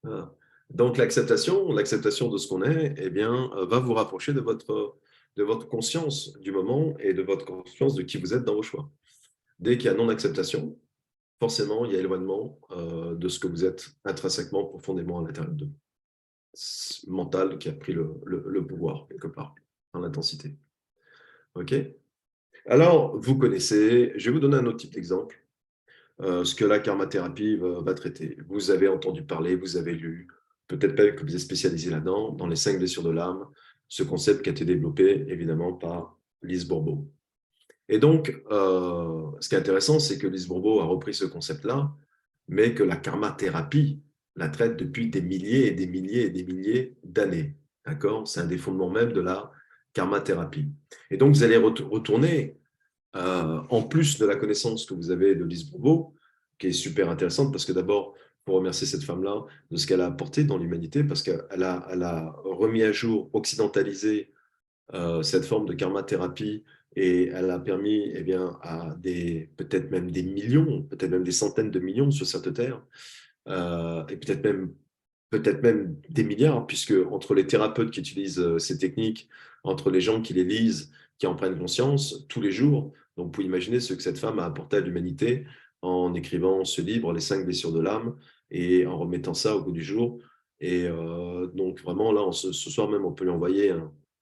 Voilà. Donc l'acceptation de ce qu'on est, eh bien, va vous rapprocher de votre conscience du moment et de votre conscience de qui vous êtes dans vos choix. Dès qu'il y a non-acceptation, forcément, il y a éloignement de ce que vous êtes intrinsèquement, profondément à l'intérieur de mental qui a pris le pouvoir quelque part, dans l'intensité. OK? Alors, vous connaissez, je vais vous donner un autre type d'exemple, ce que la karmathérapie va traiter. Vous avez entendu parler, vous avez lu, peut-être pas que vous êtes spécialisé là-dedans, dans les 5 blessures de l'âme, ce concept qui a été développé évidemment par Lise Bourbeau. Et donc, ce qui est intéressant, c'est que Lise Bourbeau a repris ce concept-là, mais que la karma-thérapie la traite depuis des milliers et des milliers et des milliers d'années. D'accord? C'est un des fondements même de la karma-thérapie. Et donc, vous allez retourner, en plus de la connaissance que vous avez de Lise Bourbeau, qui est super intéressante, parce que d'abord, pour remercier cette femme-là de ce qu'elle a apporté dans l'humanité, parce qu'elle a remis à jour, occidentalisé cette forme de karma-thérapie et elle a permis eh bien, à peut-être même des millions, peut-être même des centaines de millions sur cette terre, et peut-être même des milliards, puisque entre les thérapeutes qui utilisent ces techniques, entre les gens qui les lisent, qui en prennent conscience tous les jours, donc vous pouvez imaginer ce que cette femme a apporté à l'humanité en écrivant ce livre, Les 5 blessures de l'âme, et en remettant ça au bout du jour. Et donc vraiment, là, ce soir même, on peut lui envoyer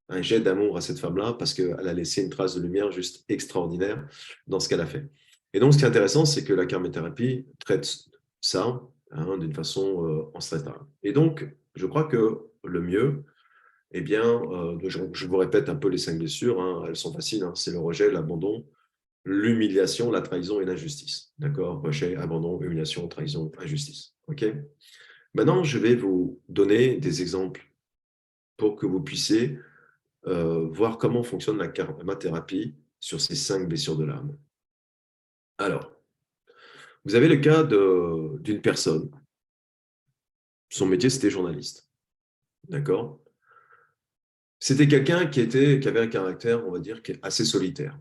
un jet d'amour à cette femme-là, parce qu'elle a laissé une trace de lumière juste extraordinaire dans ce qu'elle a fait. Et donc, ce qui est intéressant, c'est que la karmothérapie traite ça, hein, d'une façon ancestrale. Et donc, je crois que le mieux, eh bien, je vous répète un peu les 5 blessures, hein, elles sont faciles, hein, c'est le rejet, l'abandon, l'humiliation, la trahison et l'injustice. D'accord? Rejet, abandon, humiliation, trahison, injustice. OK? Maintenant, je vais vous donner des exemples pour que vous puissiez voir comment fonctionne la karma-thérapie sur ces 5 blessures de l'âme. Alors, vous avez le cas d'une personne. Son métier, c'était journaliste. D'accord? C'était quelqu'un qui avait un caractère, on va dire, qui est assez solitaire.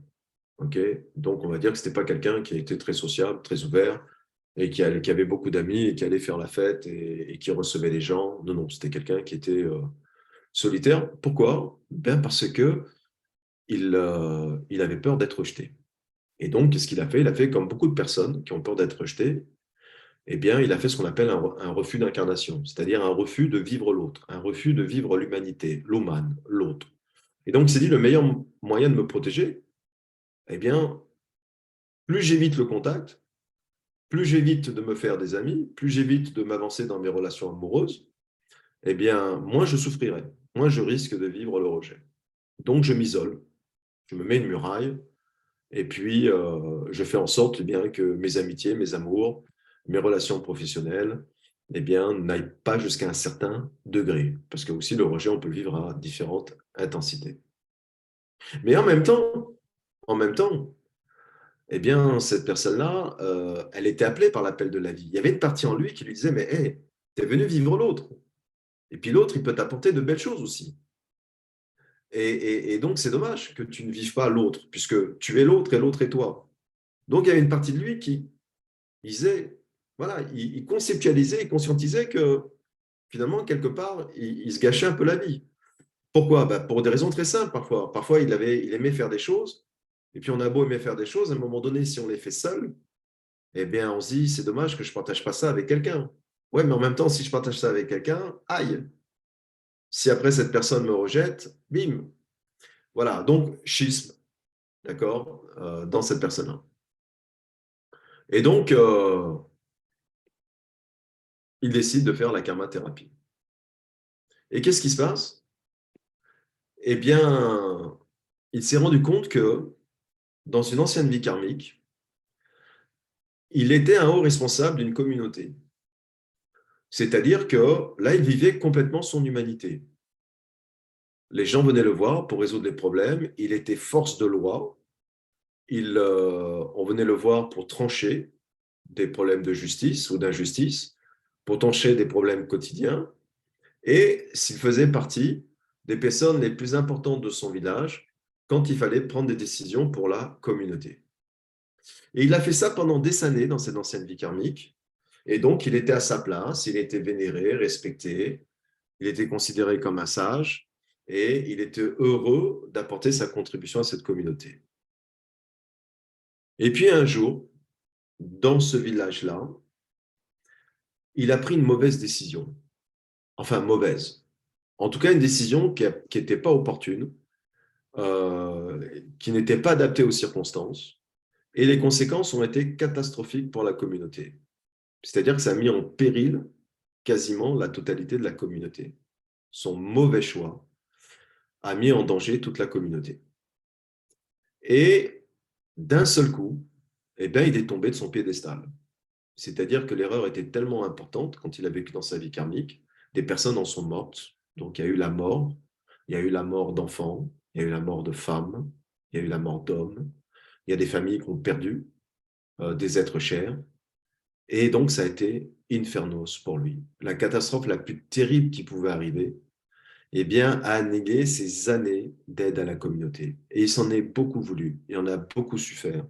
OK? Donc, on va dire que ce n'était pas quelqu'un qui était très sociable, très ouvert. et qui avait beaucoup d'amis et qui allait faire la fête et qui recevait les gens. Non, non, c'était quelqu'un qui était solitaire. Pourquoi? Ben parce que il avait peur d'être rejeté. Et donc, qu'est-ce qu'il a fait? Il a fait comme beaucoup de personnes qui ont peur d'être rejetées. Eh bien, il a fait ce qu'on appelle un refus d'incarnation, c'est-à-dire un refus de vivre l'autre, un refus de vivre l'humanité, l'humain, l'autre. Et donc, il s'est dit, le meilleur moyen de me protéger, eh bien, plus j'évite le contact, plus j'évite de me faire des amis, plus j'évite de m'avancer dans mes relations amoureuses, eh bien, moins je souffrirai, moins je risque de vivre le rejet. Donc, je m'isole, je me mets une muraille, et puis je fais en sorte eh bien, que mes amitiés, mes amours, mes relations professionnelles, eh bien, n'aillent pas jusqu'à un certain degré. Parce que aussi, le rejet, on peut le vivre à différentes intensités. Mais en même temps, eh bien, cette personne-là, elle était appelée par l'appel de la vie. Il y avait une partie en lui qui lui disait, mais hey, t'es venu vivre l'autre. Et puis l'autre, il peut t'apporter de belles choses aussi. Et donc, c'est dommage que tu ne vives pas l'autre, puisque tu es l'autre et l'autre est toi. Donc, il y avait une partie de lui qui disait, voilà, il conceptualisait, il conscientisait que finalement, quelque part, il se gâchait un peu la vie. Pourquoi? Bah, pour des raisons très simples parfois. Parfois, il aimait faire des choses, et puis on a beau aimer faire des choses, à un moment donné, si on les fait seul, eh bien, on se dit, c'est dommage que je ne partage pas ça avec quelqu'un. Ouais, mais en même temps, si je partage ça avec quelqu'un, aïe, si après cette personne me rejette, bim. Voilà, donc schisme, d'accord, dans cette personne-là. Et donc, il décide de faire la karma-thérapie. Et qu'est-ce qui se passe? Eh bien, il s'est rendu compte que dans une ancienne vie karmique, il était un haut responsable d'une communauté. C'est-à-dire que là, il vivait complètement son humanité. Les gens venaient le voir pour résoudre les problèmes. Il était force de loi. On venait le voir pour trancher des problèmes de justice ou d'injustice, pour trancher des problèmes quotidiens. Et s'il faisait partie des personnes les plus importantes de son village quand il fallait prendre des décisions pour la communauté. Et il a fait ça pendant des années dans cette ancienne vie karmique. Et donc, il était à sa place, il était vénéré, respecté, il était considéré comme un sage et il était heureux d'apporter sa contribution à cette communauté. Et puis un jour, dans ce village-là, il a pris une mauvaise décision. Enfin, mauvaise. En tout cas, une décision qui n'était pas opportune, qui n'était pas adaptée aux circonstances. Et les conséquences ont été catastrophiques pour la communauté. C'est-à-dire que ça a mis en péril quasiment la totalité de la communauté. Son mauvais choix a mis en danger toute la communauté. Et d'un seul coup, eh bien, il est tombé de son piédestal. C'est-à-dire que l'erreur était tellement importante quand il a vécu dans sa vie karmique, des personnes en sont mortes. Donc il y a eu la mort, il y a eu la mort d'enfants, il y a eu la mort de femmes, il y a eu la mort d'hommes, il y a des familles qui ont perdu des êtres chers. Et donc ça a été infernos pour lui. La catastrophe la plus terrible qui pouvait arriver, eh bien, a négué ces années d'aide à la communauté. Et il s'en est beaucoup voulu, il en a beaucoup souffert.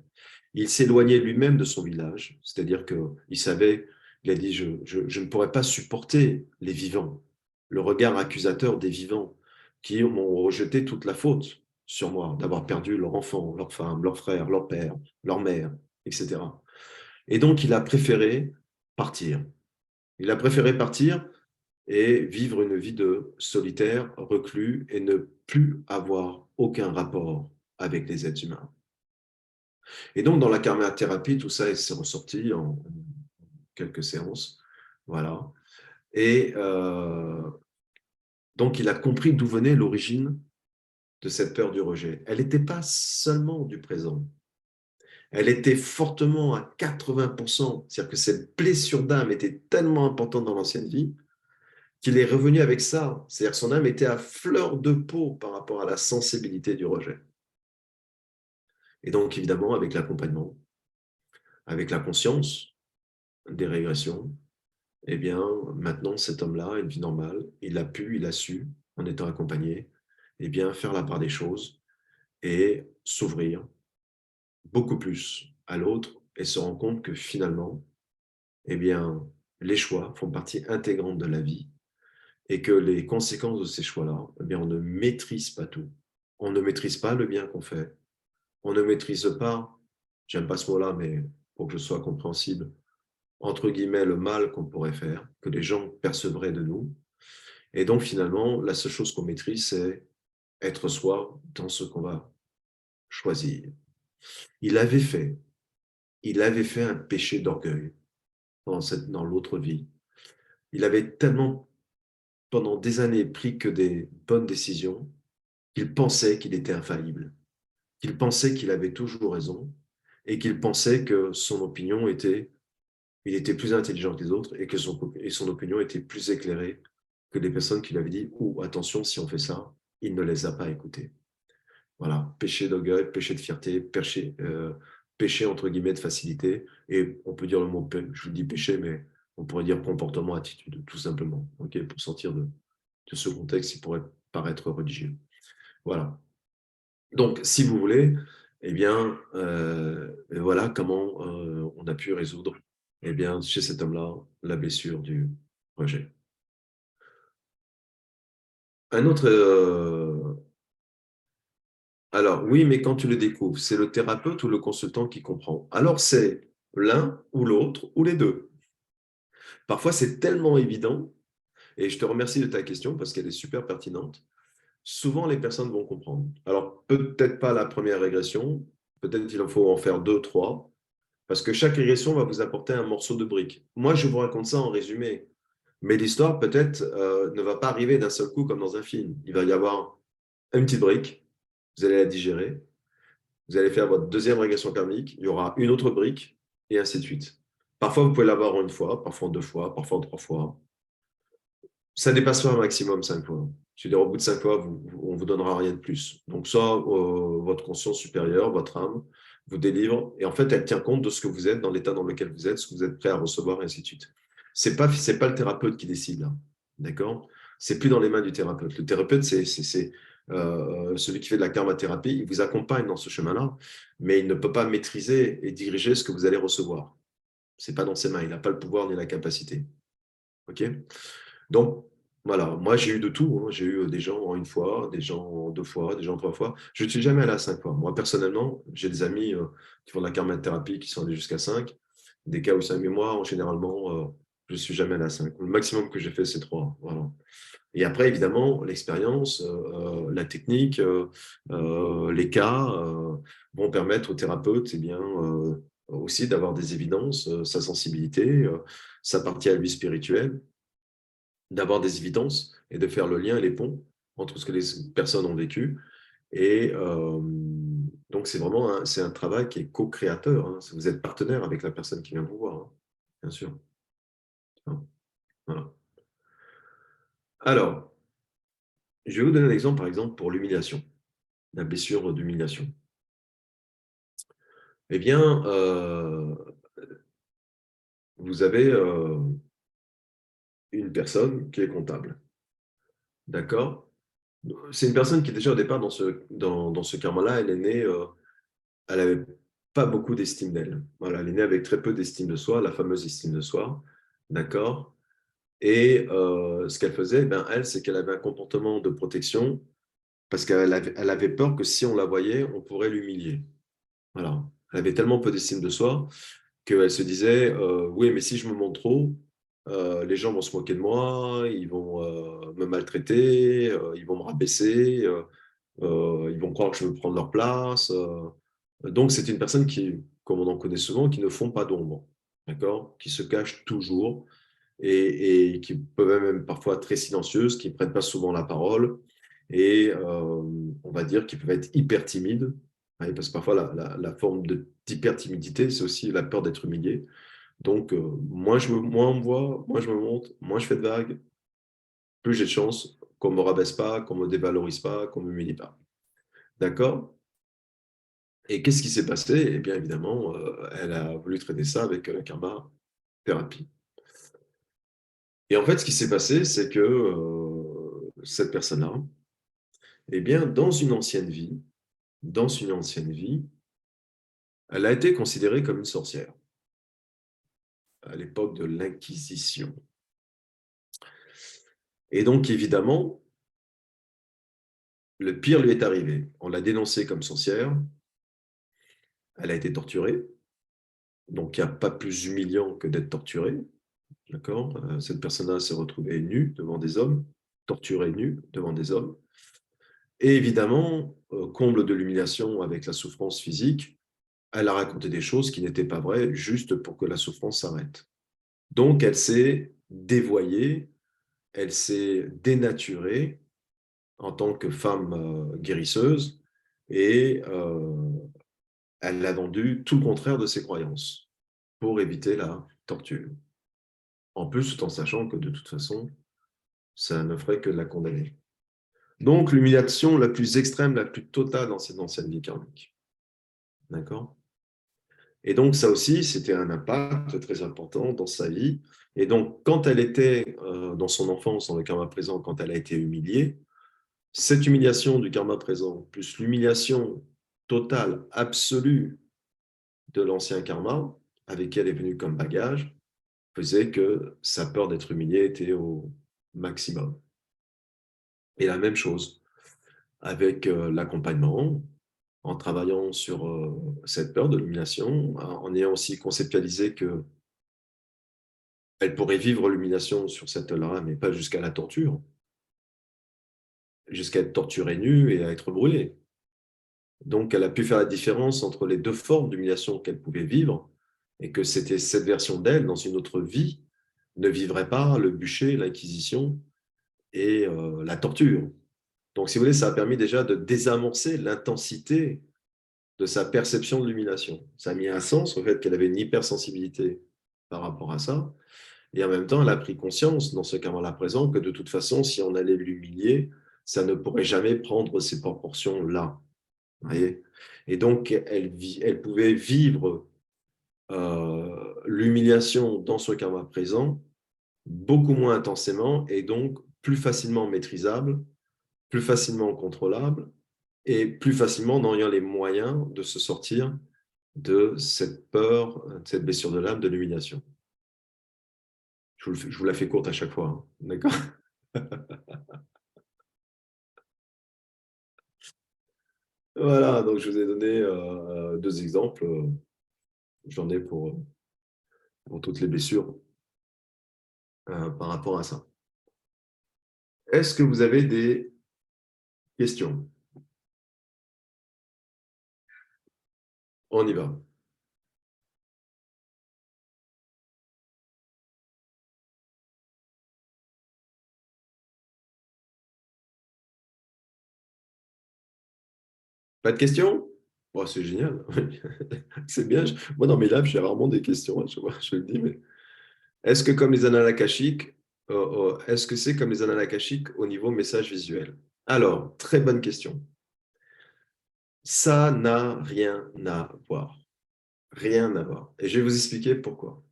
Il s'éloignait lui-même de son village, c'est-à-dire qu'il savait, il a dit, je ne pourrais pas supporter les vivants, le regard accusateur des vivants qui m'ont rejeté toute la faute sur moi, d'avoir perdu leur enfant, leur femme, leur frère, leur père, leur mère, etc. Et donc, il a préféré partir. Il a préféré partir et vivre une vie de solitaire, reclus, et ne plus avoir aucun rapport avec les êtres humains. Et donc, dans la karma-thérapie, tout ça s'est ressorti en quelques séances. Voilà. Et donc, il a compris d'où venait l'origine de cette peur du rejet. Elle n'était pas seulement du présent. Elle était fortement à 80%. C'est-à-dire que cette blessure d'âme était tellement importante dans l'ancienne vie qu'il est revenu avec ça. C'est-à-dire que son âme était à fleur de peau par rapport à la sensibilité du rejet. Et donc, évidemment, avec l'accompagnement, avec la conscience des régressions, eh bien, maintenant, cet homme-là a une vie normale. Il a su, en étant accompagné, eh bien, faire la part des choses et s'ouvrir beaucoup plus à l'autre et se rendre compte que finalement, eh bien, les choix font partie intégrante de la vie et que les conséquences de ces choix-là, eh bien, on ne maîtrise pas tout. On ne maîtrise pas le bien qu'on fait. On ne maîtrise pas, j'aime pas ce mot-là, mais pour que je sois compréhensible, entre guillemets, le mal qu'on pourrait faire, que les gens percevraient de nous. Et donc, finalement, la seule chose qu'on maîtrise, c'est être soi dans ce qu'on va choisir. Il avait fait, il avait fait un péché d'orgueil dans l'autre vie. Il avait tellement, pendant des années, pris que des bonnes décisions qu'il pensait qu'il était infaillible, qu'il pensait qu'il avait toujours raison et qu'il pensait que son opinion était, il était plus intelligent que les autres et que son opinion était plus éclairée que les personnes qui lui avaient dit « Oh, attention, si on fait ça, il ne les a pas écoutés ». Voilà, péché d'orgueil, péché de fierté, péché entre guillemets de facilité. Et on peut dire le mot, je vous dis péché, mais on pourrait dire comportement, attitude, tout simplement, ok, pour sortir de ce contexte qui pourrait paraître religieux. Voilà. Donc, si vous voulez, eh bien, voilà comment on a pu résoudre, eh bien, chez cet homme-là, la blessure du rejet. Un autre, alors oui, mais quand tu le découvres, c'est le thérapeute ou le consultant qui comprend. Alors c'est l'un ou l'autre ou les deux. Parfois, c'est tellement évident, et je te remercie de ta question parce qu'elle est super pertinente. Souvent, les personnes vont comprendre. Alors, peut-être pas la première régression, peut-être qu'il en faut en faire deux, trois, parce que chaque régression va vous apporter un morceau de brique. Moi, je vous raconte ça en résumé, mais l'histoire, peut-être, ne va pas arriver d'un seul coup comme dans un film. Il va y avoir une petite brique, vous allez la digérer, vous allez faire votre deuxième régression karmique, il y aura une autre brique, et ainsi de suite. Parfois, vous pouvez l'avoir en une fois, parfois en deux fois, parfois en trois fois. Ça dépasse pas un maximum 5 fois. Je veux dire, au bout de 5 fois, on ne vous donnera rien de plus. Donc ça, votre conscience supérieure, votre âme, vous délivre, et en fait, elle tient compte de ce que vous êtes, dans l'état dans lequel vous êtes, ce que vous êtes prêt à recevoir, et ainsi de suite. C'est pas le thérapeute qui décide, là. D'accord? C'est plus dans les mains du thérapeute. Le thérapeute, c'est celui qui fait de la karmathérapie. Il vous accompagne dans ce chemin-là, mais il ne peut pas maîtriser et diriger ce que vous allez recevoir. C'est pas dans ses mains. Il n'a pas le pouvoir ni la capacité. OK? Donc, voilà, moi j'ai eu de tout, hein. J'ai eu des gens en une fois, des gens en deux fois, des gens en trois fois. Je ne suis jamais allé à 5 fois. Moi, personnellement, j'ai des amis qui font de la karmathérapie qui sont allés jusqu'à 5. Des cas où c'est, mais moi, généralement, je ne suis jamais allé à 5. Le maximum que j'ai fait, c'est 3. Voilà. Et après, évidemment, l'expérience, la technique, les cas vont permettre au thérapeute, eh bien, aussi d'avoir des évidences, sa sensibilité, sa partie à lui spirituelle, d'avoir des évidences et de faire le lien et les ponts entre ce que les personnes ont vécu. Et donc, c'est vraiment c'est un travail qui est co-créateur, hein. Vous êtes partenaire avec la personne qui vient vous voir, hein, bien sûr. Hein, voilà. Alors, je vais vous donner un exemple, par exemple, pour l'humiliation, la blessure d'humiliation. Eh bien, vous avez une personne qui est comptable, d'accord? C'est une personne qui, déjà, au départ, dans ce karma-là, elle est née elle n'avait pas beaucoup d'estime d'elle. Voilà, elle est née avec très peu d'estime de soi, la fameuse estime de soi, d'accord? Et ce qu'elle faisait, ben, elle, c'est qu'elle avait un comportement de protection parce elle avait peur que si on la voyait, on pourrait l'humilier. Voilà. Elle avait tellement peu d'estime de soi qu'elle se disait oui, mais si je me montre trop, les gens vont se moquer de moi, ils vont me maltraiter, ils vont me rabaisser, ils vont croire que je veux prendre leur place. Donc, c'est une personne qui, comme on en connaît souvent, qui ne font pas d'ombre, d'accord? Qui se cachent toujours et qui peuvent être même parfois très silencieuses, qui ne prennent pas souvent la parole et on va dire qu'ils peuvent être hyper timides, hein, parce que parfois la forme d'hyper timidité, c'est aussi la peur d'être humilié. Donc, moins on me voit, moins je me montre, moins je fais de vagues, plus j'ai de chance qu'on ne me rabaisse pas, qu'on ne me dévalorise pas, qu'on ne m'humilie pas. D'accord? Et qu'est-ce qui s'est passé? Eh bien, évidemment, elle a voulu traiter ça avec la karma thérapie. Et en fait, ce qui s'est passé, c'est que cette personne-là, eh bien, dans une ancienne vie, elle a été considérée comme une sorcière. à l'époque de l'Inquisition. Et donc, évidemment, le pire lui est arrivé. On l'a dénoncée comme sorcière, elle a été torturée, donc il n'y a pas plus humiliant que d'être torturé, d'accord? Cette personne-là s'est retrouvée nue devant des hommes, torturée nue devant des hommes, et évidemment, comble de l'humiliation avec la souffrance physique, elle a raconté des choses qui n'étaient pas vraies, juste pour que la souffrance s'arrête. Donc, elle s'est dévoyée, elle s'est dénaturée en tant que femme guérisseuse, et elle a vendu tout le contraire de ses croyances pour éviter la torture. En plus, tout en sachant que de toute façon, ça ne ferait que la condamner. Donc, l'humiliation la plus extrême, la plus totale dans cette ancienne vie karmique. D'accord? Et donc, ça aussi, c'était un impact très important dans sa vie. Et donc, quand elle était dans son enfance, dans le karma présent, quand elle a été humiliée, cette humiliation du karma présent, plus l'humiliation totale, absolue de l'ancien karma, avec qui elle est venue comme bagage, faisait que sa peur d'être humiliée était au maximum. Et la même chose avec l'accompagnement, en travaillant sur cette peur de l'humiliation, en ayant aussi conceptualisé que elle pourrait vivre l'humiliation sur cette là, mais pas jusqu'à la torture, jusqu'à être torturée nue et à être brûlée. Donc, elle a pu faire la différence entre les deux formes d'humiliation qu'elle pouvait vivre, et que c'était cette version d'elle, dans une autre vie, ne vivrait pas le bûcher, l'inquisition et la torture. Donc, si vous voulez, ça a permis déjà de désamorcer l'intensité de sa perception de l'humiliation. Ça a mis un sens au fait qu'elle avait une hypersensibilité par rapport à ça. Et en même temps, elle a pris conscience, dans ce karma-là présent, que de toute façon, si on allait l'humilier, ça ne pourrait jamais prendre ces proportions-là. Vous voyez? Et donc, elle pouvait vivre l'humiliation dans ce karma présent beaucoup moins intensément et donc plus facilement maîtrisable, plus facilement contrôlable et plus facilement en ayant les moyens de se sortir de cette peur, de cette blessure de l'âme, de l'humiliation. Je vous la fais courte à chaque fois, hein. D'accord? Voilà, donc je vous ai donné deux exemples. J'en ai pour toutes les blessures par rapport à ça. Est-ce que vous avez des questions? On y va. Pas de questions? Oh, c'est génial. C'est bien. Moi, dans mes lives, j'ai rarement des questions, hein, je le dis, mais est-ce que comme les annales akashiques, est-ce que c'est comme les annales akashiques au niveau message visuel? Alors, très bonne question. Ça n'a rien à voir. Rien à voir. Et je vais vous expliquer pourquoi.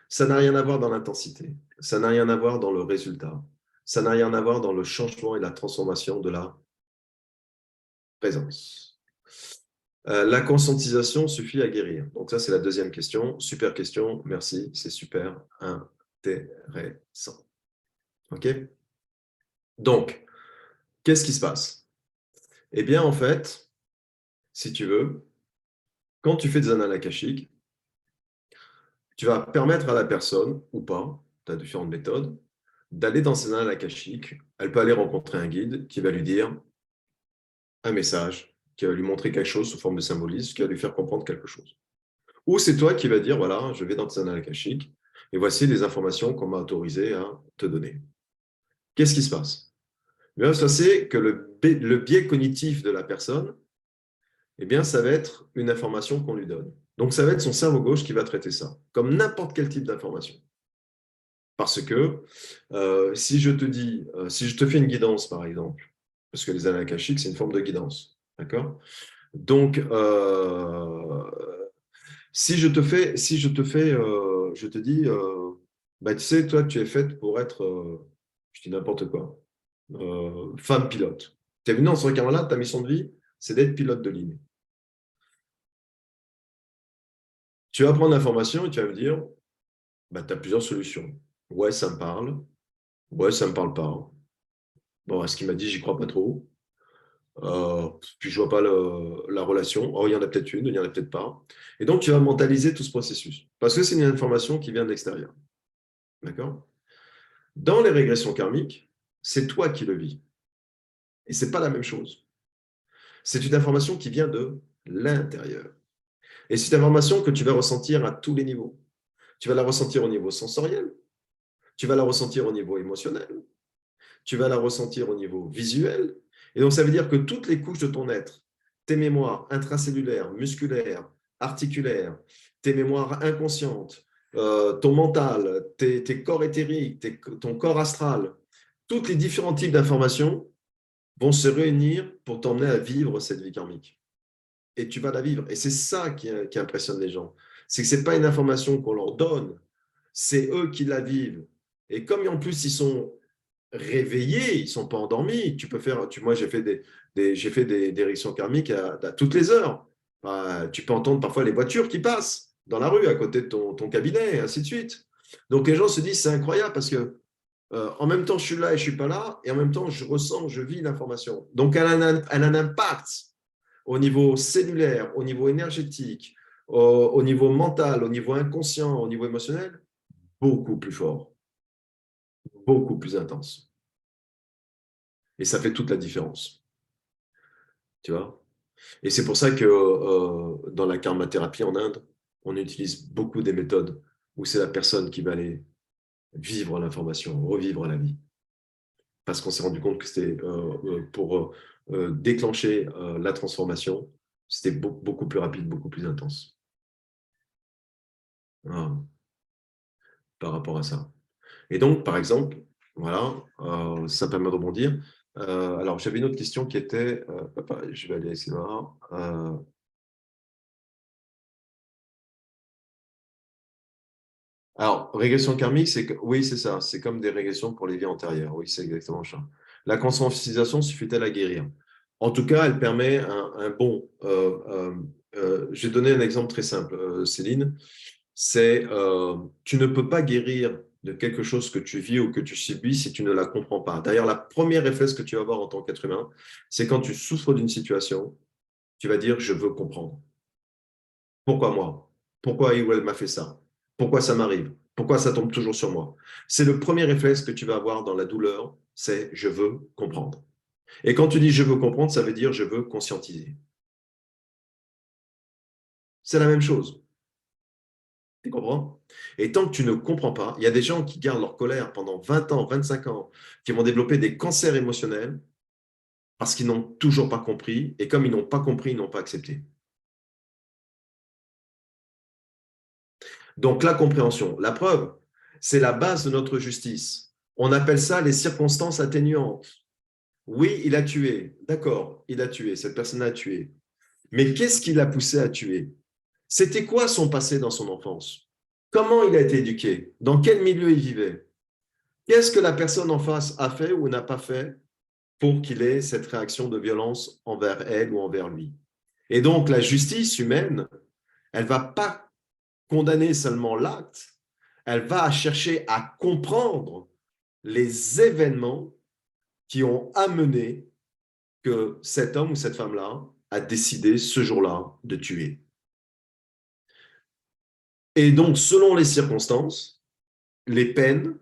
Ça n'a rien à voir dans l'intensité. Ça n'a rien à voir dans le résultat. Ça n'a rien à voir dans le changement et la transformation de la présence. La conscientisation suffit à guérir. Donc ça, c'est la deuxième question. Super question. Merci. C'est super intéressant. OK? Donc, qu'est-ce qui se passe? Eh bien, en fait, si tu veux, quand tu fais des annales akashiques, tu vas permettre à la personne, ou pas, tu as différentes méthodes, d'aller dans ces annales akashiques. Elle peut aller rencontrer un guide qui va lui dire un message, qui va lui montrer quelque chose sous forme de symbolisme, qui va lui faire comprendre quelque chose. Ou c'est toi qui vas dire, voilà, je vais dans tes annales akashiques, et voici les informations qu'on m'a autorisé à te donner. Qu'est-ce qui se passe? Eh bien, ça, c'est que le biais cognitif de la personne, eh bien, ça va être une information qu'on lui donne. Donc, ça va être son cerveau gauche qui va traiter ça, comme n'importe quel type d'information. Parce que si je te dis, si je te fais une guidance, par exemple, parce que les annales akashiques, c'est une forme de guidance, d'accord? Donc, je te dis, bah, tu sais, toi, tu es faite pour être, je dis n'importe quoi, femme pilote. Tu es venu dans ce cadre-là, ta mission de vie, c'est d'être pilote de ligne. Tu vas prendre l'information et tu vas me dire, bah, tu as plusieurs solutions. Ouais, ça me parle. Ouais, ça me parle pas. Bon, à ce qu'il m'a dit, j'y crois pas trop. Puis je vois pas la relation. Oh, il y en a peut-être une, il y en a peut-être pas. Et donc, tu vas mentaliser tout ce processus. Parce que c'est une information qui vient de l'extérieur. D'accord? Dans les régressions karmiques, c'est toi qui le vis. Et c'est pas la même chose. C'est une information qui vient de l'intérieur. Et c'est une information que tu vas ressentir à tous les niveaux. Tu vas la ressentir au niveau sensoriel, tu vas la ressentir au niveau émotionnel, tu vas la ressentir au niveau visuel. Et donc, ça veut dire que toutes les couches de ton être, tes mémoires intracellulaires, musculaires, articulaires, tes mémoires inconscientes, ton mental, tes corps éthériques, ton corps astral, tous les différents types d'informations vont se réunir pour t'emmener à vivre cette vie karmique. Et tu vas la vivre. Et c'est ça qui impressionne les gens. C'est que ce n'est pas une information qu'on leur donne, c'est eux qui la vivent. Et comme en plus ils sont réveillés, ils ne sont pas endormis, tu peux faire, moi j'ai fait des régressions karmiques à toutes les heures. Tu peux entendre parfois les voitures qui passent dans la rue à côté de ton cabinet, et ainsi de suite. Donc les gens se disent c'est incroyable parce que en même temps je suis là et je ne suis pas là, et en même temps je ressens, je vis l'information. Donc elle a un impact au niveau cellulaire, au niveau énergétique, au niveau mental, au niveau inconscient, au niveau émotionnel, beaucoup plus fort, beaucoup plus intense. Et ça fait toute la différence. Tu vois? Et c'est pour ça que dans la karma-thérapie en Inde, on utilise beaucoup des méthodes où c'est la personne qui va aller vivre l'information, revivre la vie. Parce qu'on s'est rendu compte que c'était pour déclencher la transformation, c'était beaucoup plus rapide, beaucoup plus intense. Voilà, par rapport à ça. Et donc, par exemple, voilà, ça permet de rebondir. Alors, j'avais une autre question qui était, je vais aller essayer de voir. Alors, régression karmique, oui, c'est ça, c'est comme des régressions pour les vies antérieures. Oui, c'est exactement ça. La conscientisation suffit-elle à guérir? En tout cas, elle permet un bon. Je vais donner un exemple très simple, Céline. C'est tu ne peux pas guérir de quelque chose que tu vis ou que tu subis si tu ne la comprends pas. D'ailleurs, la première réflexe que tu vas avoir en tant qu'être humain, c'est quand tu souffres d'une situation, tu vas dire je veux comprendre. Pourquoi moi? Pourquoi il ou elle m'a fait ça? Pourquoi ça m'arrive? Pourquoi ça tombe toujours sur moi? C'est le premier réflexe que tu vas avoir dans la douleur, c'est je veux comprendre. Et quand tu dis je veux comprendre, ça veut dire je veux conscientiser. C'est la même chose. Tu comprends? Et tant que tu ne comprends pas, il y a des gens qui gardent leur colère pendant 20 ans, 25 ans, qui vont développer des cancers émotionnels parce qu'ils n'ont toujours pas compris. Et comme ils n'ont pas compris, ils n'ont pas accepté. Donc la compréhension, la preuve, c'est la base de notre justice. On appelle ça les circonstances atténuantes. Oui, il a tué. D'accord, il a tué. Cette personne a tué. Mais qu'est-ce qui l'a poussé à tuer? C'était quoi son passé dans son enfance? Comment il a été éduqué? Dans quel milieu il vivait? Qu'est-ce que la personne en face a fait ou n'a pas fait pour qu'il ait cette réaction de violence envers elle ou envers lui? Et donc, la justice humaine, elle ne va pas condamner seulement l'acte, elle va chercher à comprendre les événements qui ont amené que cet homme ou cette femme-là a décidé ce jour-là de tuer. Et donc, selon les circonstances, les peines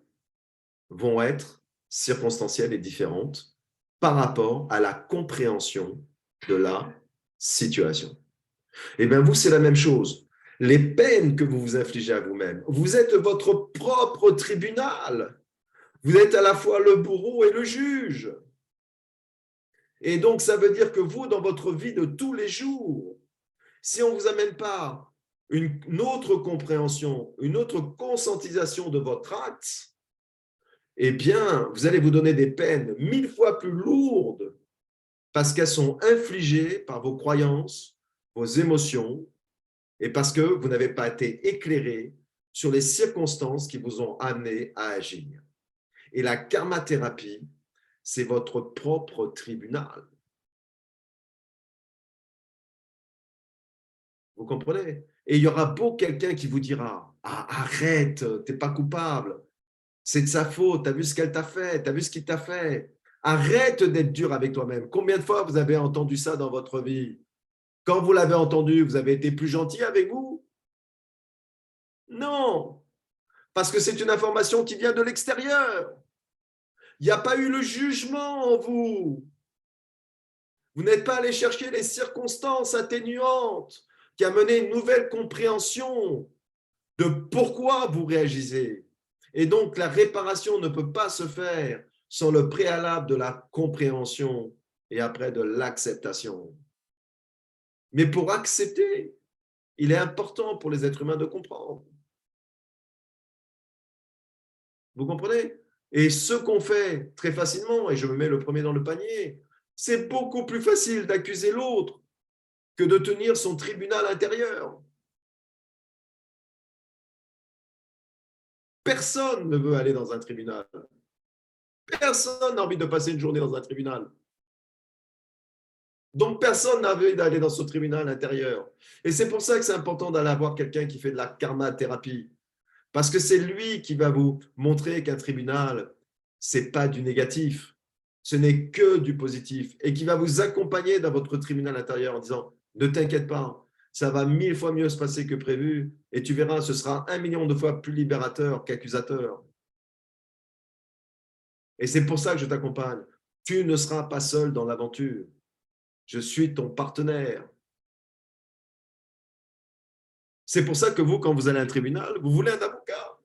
vont être circonstancielles et différentes par rapport à la compréhension de la situation. Et bien, vous, c'est la même chose. Les peines que vous vous infligez à vous-même, vous êtes votre propre tribunal. Vous êtes à la fois le bourreau et le juge. Et donc, ça veut dire que vous, dans votre vie de tous les jours, si on ne vous amène pas une autre compréhension, une autre conscientisation de votre acte, eh bien, vous allez vous donner des peines 1000 fois plus lourdes parce qu'elles sont infligées par vos croyances, vos émotions, et parce que vous n'avez pas été éclairé sur les circonstances qui vous ont amené à agir. Et la karma-thérapie, c'est votre propre tribunal. Vous comprenez? Et il y aura beau quelqu'un qui vous dira Ah, arrête, tu n'es pas coupable. C'est de sa faute. Tu as vu ce qu'elle t'a fait. Tu as vu ce qu'il t'a fait. Arrête d'être dur avec toi-même. Combien de fois vous avez entendu ça dans votre vie? Quand vous l'avez entendu, vous avez été plus gentil avec vous? Non, parce que c'est une information qui vient de l'extérieur. Il n'y a pas eu le jugement en vous. Vous n'êtes pas allé chercher les circonstances atténuantes qui a mené une nouvelle compréhension de pourquoi vous réagissez. Et donc, la réparation ne peut pas se faire sans le préalable de la compréhension et après de l'acceptation. Mais pour accepter, il est important pour les êtres humains de comprendre. Vous comprenez? Et ce qu'on fait très facilement, et je me mets le premier dans le panier, c'est beaucoup plus facile d'accuser l'autre que de tenir son tribunal intérieur. Personne ne veut aller dans un tribunal. Personne n'a envie de passer une journée dans un tribunal. Donc, personne n'a envie d'aller dans ce tribunal intérieur. Et c'est pour ça que c'est important d'aller voir quelqu'un qui fait de la karma thérapie. Parce que c'est lui qui va vous montrer qu'un tribunal, ce n'est pas du négatif, ce n'est que du positif. Et qui va vous accompagner dans votre tribunal intérieur en disant, ne t'inquiète pas, ça va 1000 fois mieux se passer que prévu. Et tu verras, ce sera 1 million de fois plus libérateur qu'accusateur. Et c'est pour ça que je t'accompagne. Tu ne seras pas seul dans l'aventure. Je suis ton partenaire. C'est pour ça que vous, quand vous allez à un tribunal, vous voulez un avocat.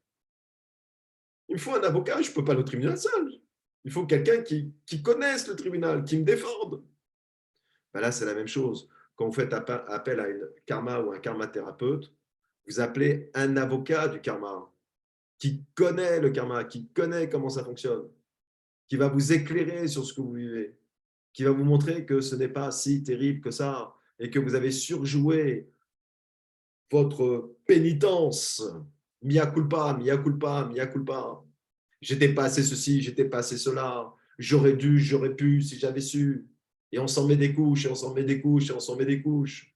Il me faut un avocat, je ne peux pas aller au tribunal seul. Il faut quelqu'un qui connaisse le tribunal, qui me défende. Ben là, c'est la même chose. Quand vous faites appel à une karma ou un karma thérapeute, vous appelez un avocat du karma qui connaît le karma, qui connaît comment ça fonctionne, qui va vous éclairer sur ce que vous vivez, qui va vous montrer que ce n'est pas si terrible que ça et que vous avez surjoué votre pénitence. Mia culpa, mia culpa, mia culpa. J'étais pas assez ceci, j'étais pas assez cela. J'aurais dû, j'aurais pu si j'avais su. Et on s'en met des couches, et on s'en met des couches, et on s'en met des couches.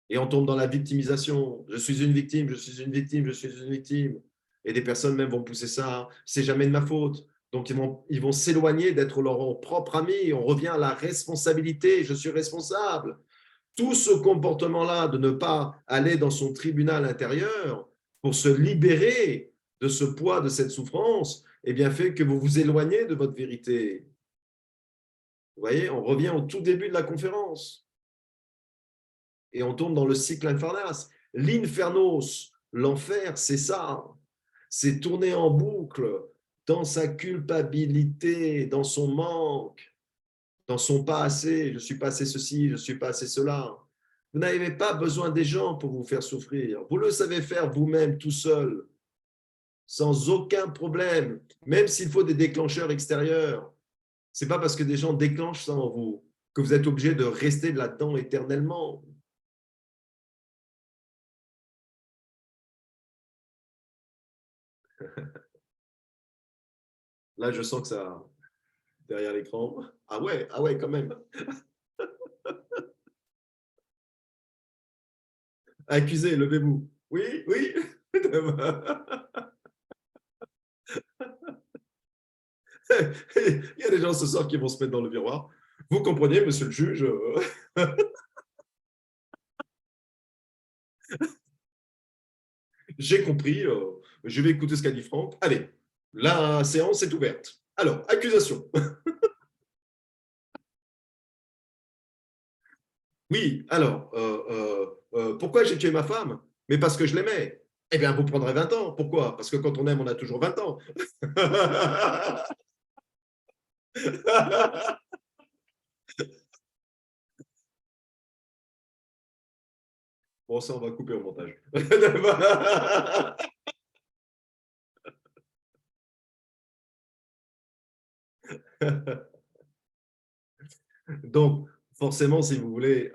Et on tombe dans la victimisation. Je suis une victime, je suis une victime, je suis une victime. Et des personnes même vont pousser ça. C'est jamais de ma faute. Donc ils vont s'éloigner d'être leur propre ami. On revient à la responsabilité. Je suis responsable. Tout ce comportement-là de ne pas aller dans son tribunal intérieur pour se libérer de ce poids, de cette souffrance, eh bien fait que vous vous éloignez de votre vérité. Vous voyez, on revient au tout début de la conférence et on tombe dans le cycle infernas. L'infernos, l'enfer, c'est ça. C'est tourner en boucle dans sa culpabilité, dans son manque, dans son pas assez. Je ne suis pas assez ceci, je ne suis pas assez cela. Vous n'avez pas besoin des gens pour vous faire souffrir. Vous le savez faire vous-même, tout seul, sans aucun problème, même s'il faut des déclencheurs extérieurs. Ce n'est pas parce que des gens déclenchent ça en vous que vous êtes obligé de rester là-dedans éternellement. Là, je sens que ça, derrière l'écran. Ah ouais, quand même. Accusé, levez-vous. Oui, oui. Il y a des gens ce soir qui vont se mettre dans le miroir. Vous comprenez, monsieur le juge, j'ai compris, je vais écouter ce qu'a dit Franck. Allez, la séance est ouverte. Alors, accusation. Oui, alors, pourquoi j'ai tué ma femme? Mais parce que je l'aimais. Eh bien, vous prendrez 20 ans. Pourquoi? Parce que quand on aime, on a toujours 20 ans. Bon, ça, on va couper au montage. Donc, forcément, si vous voulez,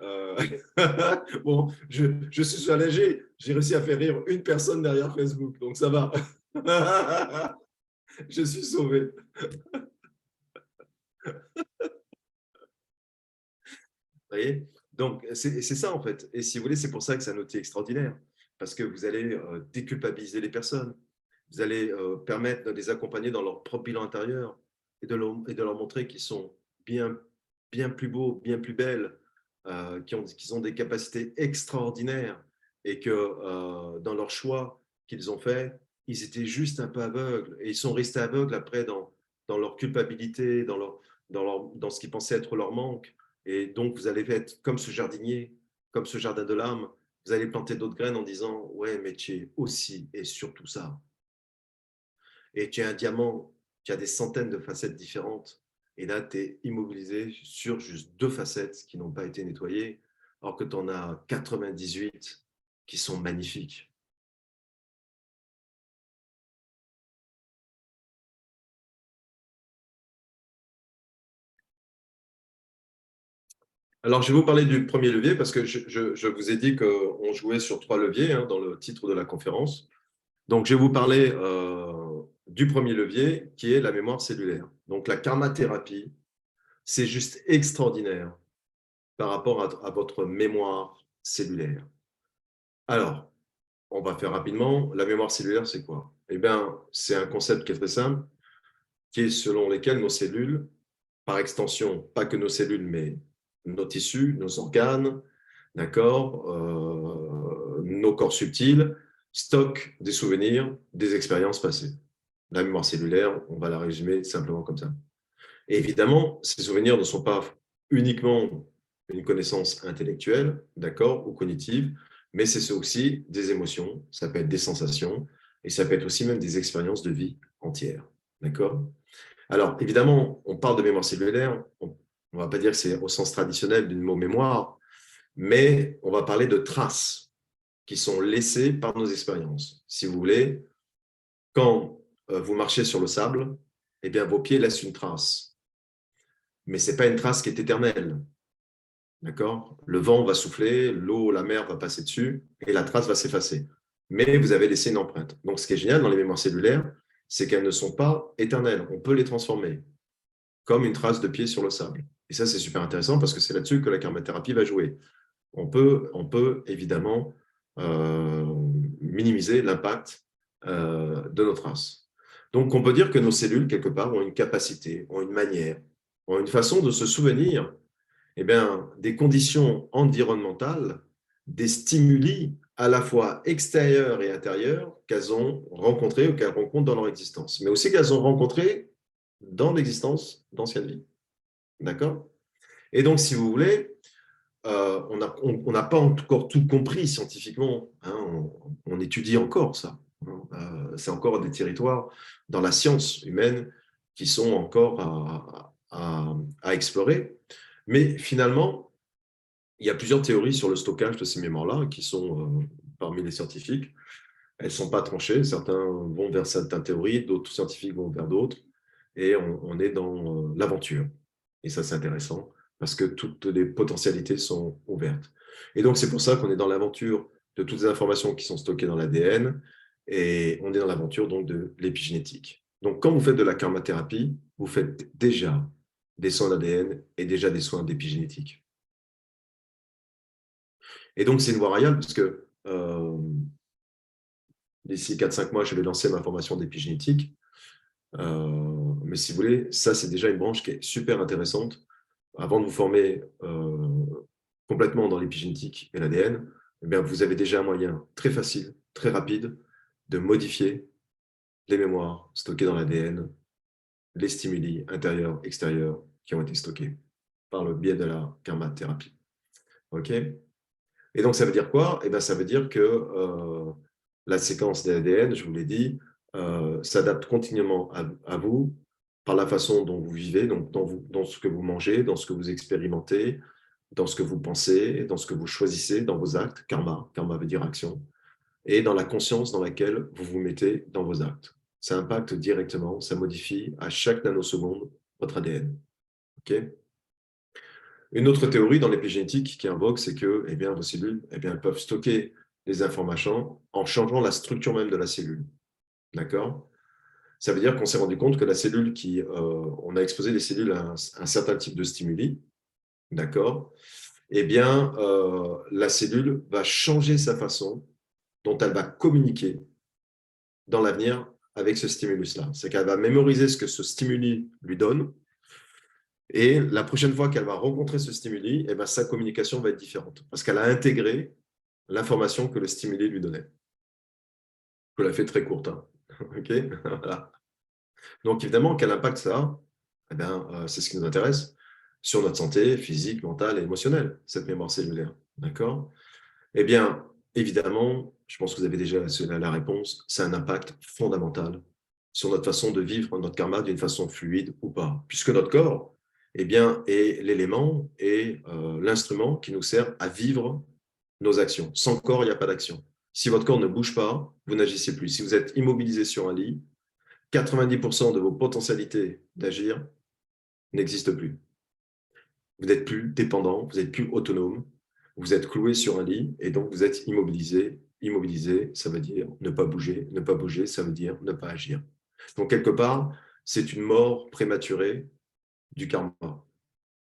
bon, je suis allégé. J'ai réussi à faire rire une personne derrière Facebook, donc ça va. Je suis sauvé. Vous voyez? Donc, c'est ça, en fait. Et si vous voulez, c'est pour ça que c'est un outil extraordinaire. parce que vous allez déculpabiliser les personnes. Vous allez permettre de les accompagner dans leur propre bilan intérieur et de leur montrer qu'ils sont bien, bien plus beaux, bien plus belles, qu'ils ont des capacités extraordinaires et que dans leur choix qu'ils ont fait, ils étaient juste un peu aveugles et ils sont restés aveugles après dans leur culpabilité, dans ce qu'ils pensaient être leur manque. Et donc, vous allez être comme ce jardinier, comme ce jardin de l'âme. Vous allez planter d'autres graines en disant « Ouais, mais tu es aussi et surtout ça. Et tu es un diamant qui a des centaines de facettes différentes. Et là, tu es immobilisé sur juste 2 facettes qui n'ont pas été nettoyées, alors que tu en as 98 qui sont magnifiques. » Alors, je vais vous parler du premier levier parce que je vous ai dit qu'on jouait sur 3 leviers dans le titre de la conférence. Donc, je vais vous parler du premier levier qui est la mémoire cellulaire. Donc, la karma-thérapie, c'est juste extraordinaire par rapport à votre mémoire cellulaire. Alors, on va faire rapidement. La mémoire cellulaire, c'est quoi? Eh bien, c'est un concept qui est très simple, qui est selon lequel nos cellules, par extension, pas que nos cellules, mais nos tissus, nos organes, d'accord, nos corps subtils, stockent des souvenirs, des expériences passées. La mémoire cellulaire, on va la résumer simplement comme ça. Et évidemment, ces souvenirs ne sont pas uniquement une connaissance intellectuelle, d'accord, ou cognitive, mais c'est aussi des émotions, ça peut être des sensations, et ça peut être aussi même des expériences de vie entières, d'accord? Alors, évidemment, on parle de mémoire cellulaire, on ne va pas dire que c'est au sens traditionnel du mot mémoire, mais on va parler de traces qui sont laissées par nos expériences. Si vous voulez, quand vous marchez sur le sable, eh bien, vos pieds laissent une trace. Mais ce n'est pas une trace qui est éternelle. D'accord? Le vent va souffler, l'eau, la mer va passer dessus et la trace va s'effacer. Mais vous avez laissé une empreinte. Donc, ce qui est génial dans les mémoires cellulaires, c'est qu'elles ne sont pas éternelles. On peut les transformer comme une trace de pied sur le sable. Et ça, c'est super intéressant parce que c'est là-dessus que la karmathérapie va jouer. On peut évidemment minimiser l'impact de nos traces. Donc, on peut dire que nos cellules, quelque part, ont une capacité, ont une manière, ont une façon de se souvenir eh bien, des conditions environnementales, des stimuli à la fois extérieurs et intérieurs qu'elles ont rencontrés ou qu'elles rencontrent dans leur existence, mais aussi qu'elles ont rencontrés dans l'existence d'anciennes vies. D'accord? Et donc, si vous voulez, on n'a pas encore tout compris scientifiquement. On étudie encore ça. C'est encore des territoires dans la science humaine qui sont encore à explorer. Mais finalement, il y a plusieurs théories sur le stockage de ces mémoires-là qui sont parmi les scientifiques. Elles ne sont pas tranchées. Certains vont vers certaines théories, d'autres scientifiques vont vers d'autres. Et on est dans l'aventure. Et ça, c'est intéressant parce que toutes les potentialités sont ouvertes. Et donc, c'est pour ça qu'on est dans l'aventure de toutes les informations qui sont stockées dans l'ADN et on est dans l'aventure donc de l'épigénétique. Donc, quand vous faites de la karmathérapie, vous faites déjà des soins d'ADN et déjà des soins d'épigénétique. Et donc, c'est une voie royale parce que d'ici 4-5 mois, je vais lancer ma formation d'épigénétique. Mais si vous voulez, ça, c'est déjà une branche qui est super intéressante. Avant de vous former complètement dans l'épigénétique et l'ADN, eh bien, vous avez déjà un moyen très facile, très rapide de modifier les mémoires stockées dans l'ADN, les stimuli intérieurs, extérieurs qui ont été stockés par le biais de la karma-thérapie. OK? Et donc, ça veut dire quoi? Eh bien, ça veut dire que la séquence de l'ADN, je vous l'ai dit, s'adapte continuellement à vous par la façon dont vous vivez, donc dans ce que vous mangez, dans ce que vous expérimentez, dans ce que vous pensez, dans ce que vous choisissez, dans vos actes, karma veut dire action, et dans la conscience dans laquelle vous vous mettez dans vos actes. Ça impacte directement, ça modifie à chaque nanoseconde votre ADN. Okay? Une autre théorie dans l'épigénétique qui invoque, c'est que eh bien, vos cellules elles peuvent stocker les informations en changeant la structure même de la cellule. D'accord? Ça veut dire qu'on s'est rendu compte que la cellule on a exposé les cellules à un certain type de stimuli, d'accord? Eh bien, la cellule va changer sa façon dont elle va communiquer dans l'avenir avec ce stimulus-là. C'est qu'elle va mémoriser ce que ce stimuli lui donne, et la prochaine fois qu'elle va rencontrer ce stimuli, eh ben, sa communication va être différente, parce qu'elle a intégré l'information que le stimuli lui donnait. Je la fais très courte. Hein. Okay, voilà. Donc, évidemment, quel impact ça a? Eh bien, c'est ce qui nous intéresse sur notre santé physique, mentale et émotionnelle, cette mémoire cellulaire. D'accord? Eh bien, évidemment, je pense que vous avez déjà la réponse, c'est un impact fondamental sur notre façon de vivre notre karma d'une façon fluide ou pas. Puisque notre corps, eh bien, est l'élément et l'instrument qui nous sert à vivre nos actions. Sans corps, il n'y a pas d'action. Si votre corps ne bouge pas, vous n'agissez plus. Si vous êtes immobilisé sur un lit, 90% de vos potentialités d'agir n'existent plus. Vous n'êtes plus dépendant, vous n'êtes plus autonome, vous êtes cloué sur un lit et donc vous êtes immobilisé. Immobilisé, ça veut dire ne pas bouger. Ne pas bouger, ça veut dire ne pas agir. Donc, quelque part, c'est une mort prématurée du karma.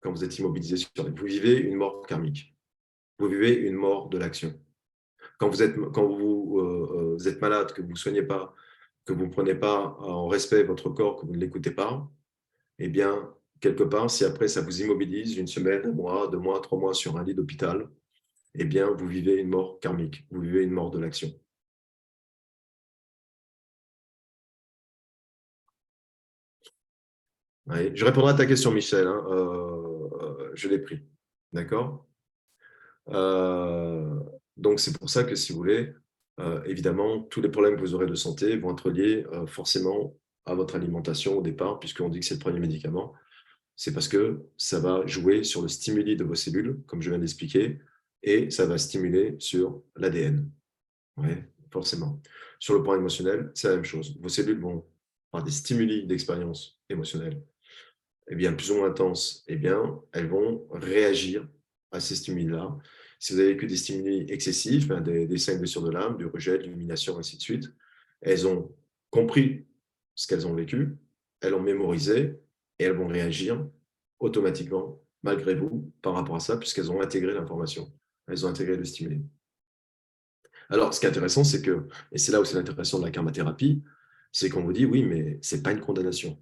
Quand vous êtes immobilisé sur un lit, vous vivez une mort karmique. Vous vivez une mort de l'action. Quand vous êtes malade, que vous ne soignez pas, que vous ne prenez pas en respect votre corps, que vous ne l'écoutez pas, eh bien, quelque part, si après ça vous immobilise une semaine, un mois, 2 mois, 3 mois sur un lit d'hôpital, eh bien, vous vivez une mort karmique, vous vivez une mort de l'action. Ouais. Je répondrai à ta question, Michel. Hein. Je l'ai pris. D'accord. euh, Donc, c'est pour ça que, si vous voulez, évidemment, tous les problèmes que vous aurez de santé vont être liés forcément à votre alimentation au départ, puisqu'on dit que c'est le premier médicament. C'est parce que ça va jouer sur le stimuli de vos cellules, comme je viens d'expliquer, et ça va stimuler sur l'ADN. Oui, forcément. Sur le plan émotionnel, c'est la même chose. Vos cellules vont, par des stimuli d'expérience émotionnelle, eh bien, plus ou moins intenses, eh bien, elles vont réagir à ces stimuli-là. Si vous avez vécu des stimuli excessifs, des 5 blessures de l'âme, du rejet, de l'illumination, ainsi de suite, elles ont compris ce qu'elles ont vécu, elles ont mémorisé et elles vont réagir automatiquement, malgré vous, par rapport à ça, puisqu'elles ont intégré l'information. Elles ont intégré le stimuli. Alors, ce qui est intéressant, c'est que, et c'est là où c'est l'intéressant de la karmathérapie, c'est qu'on vous dit, oui, mais ce n'est pas une condamnation.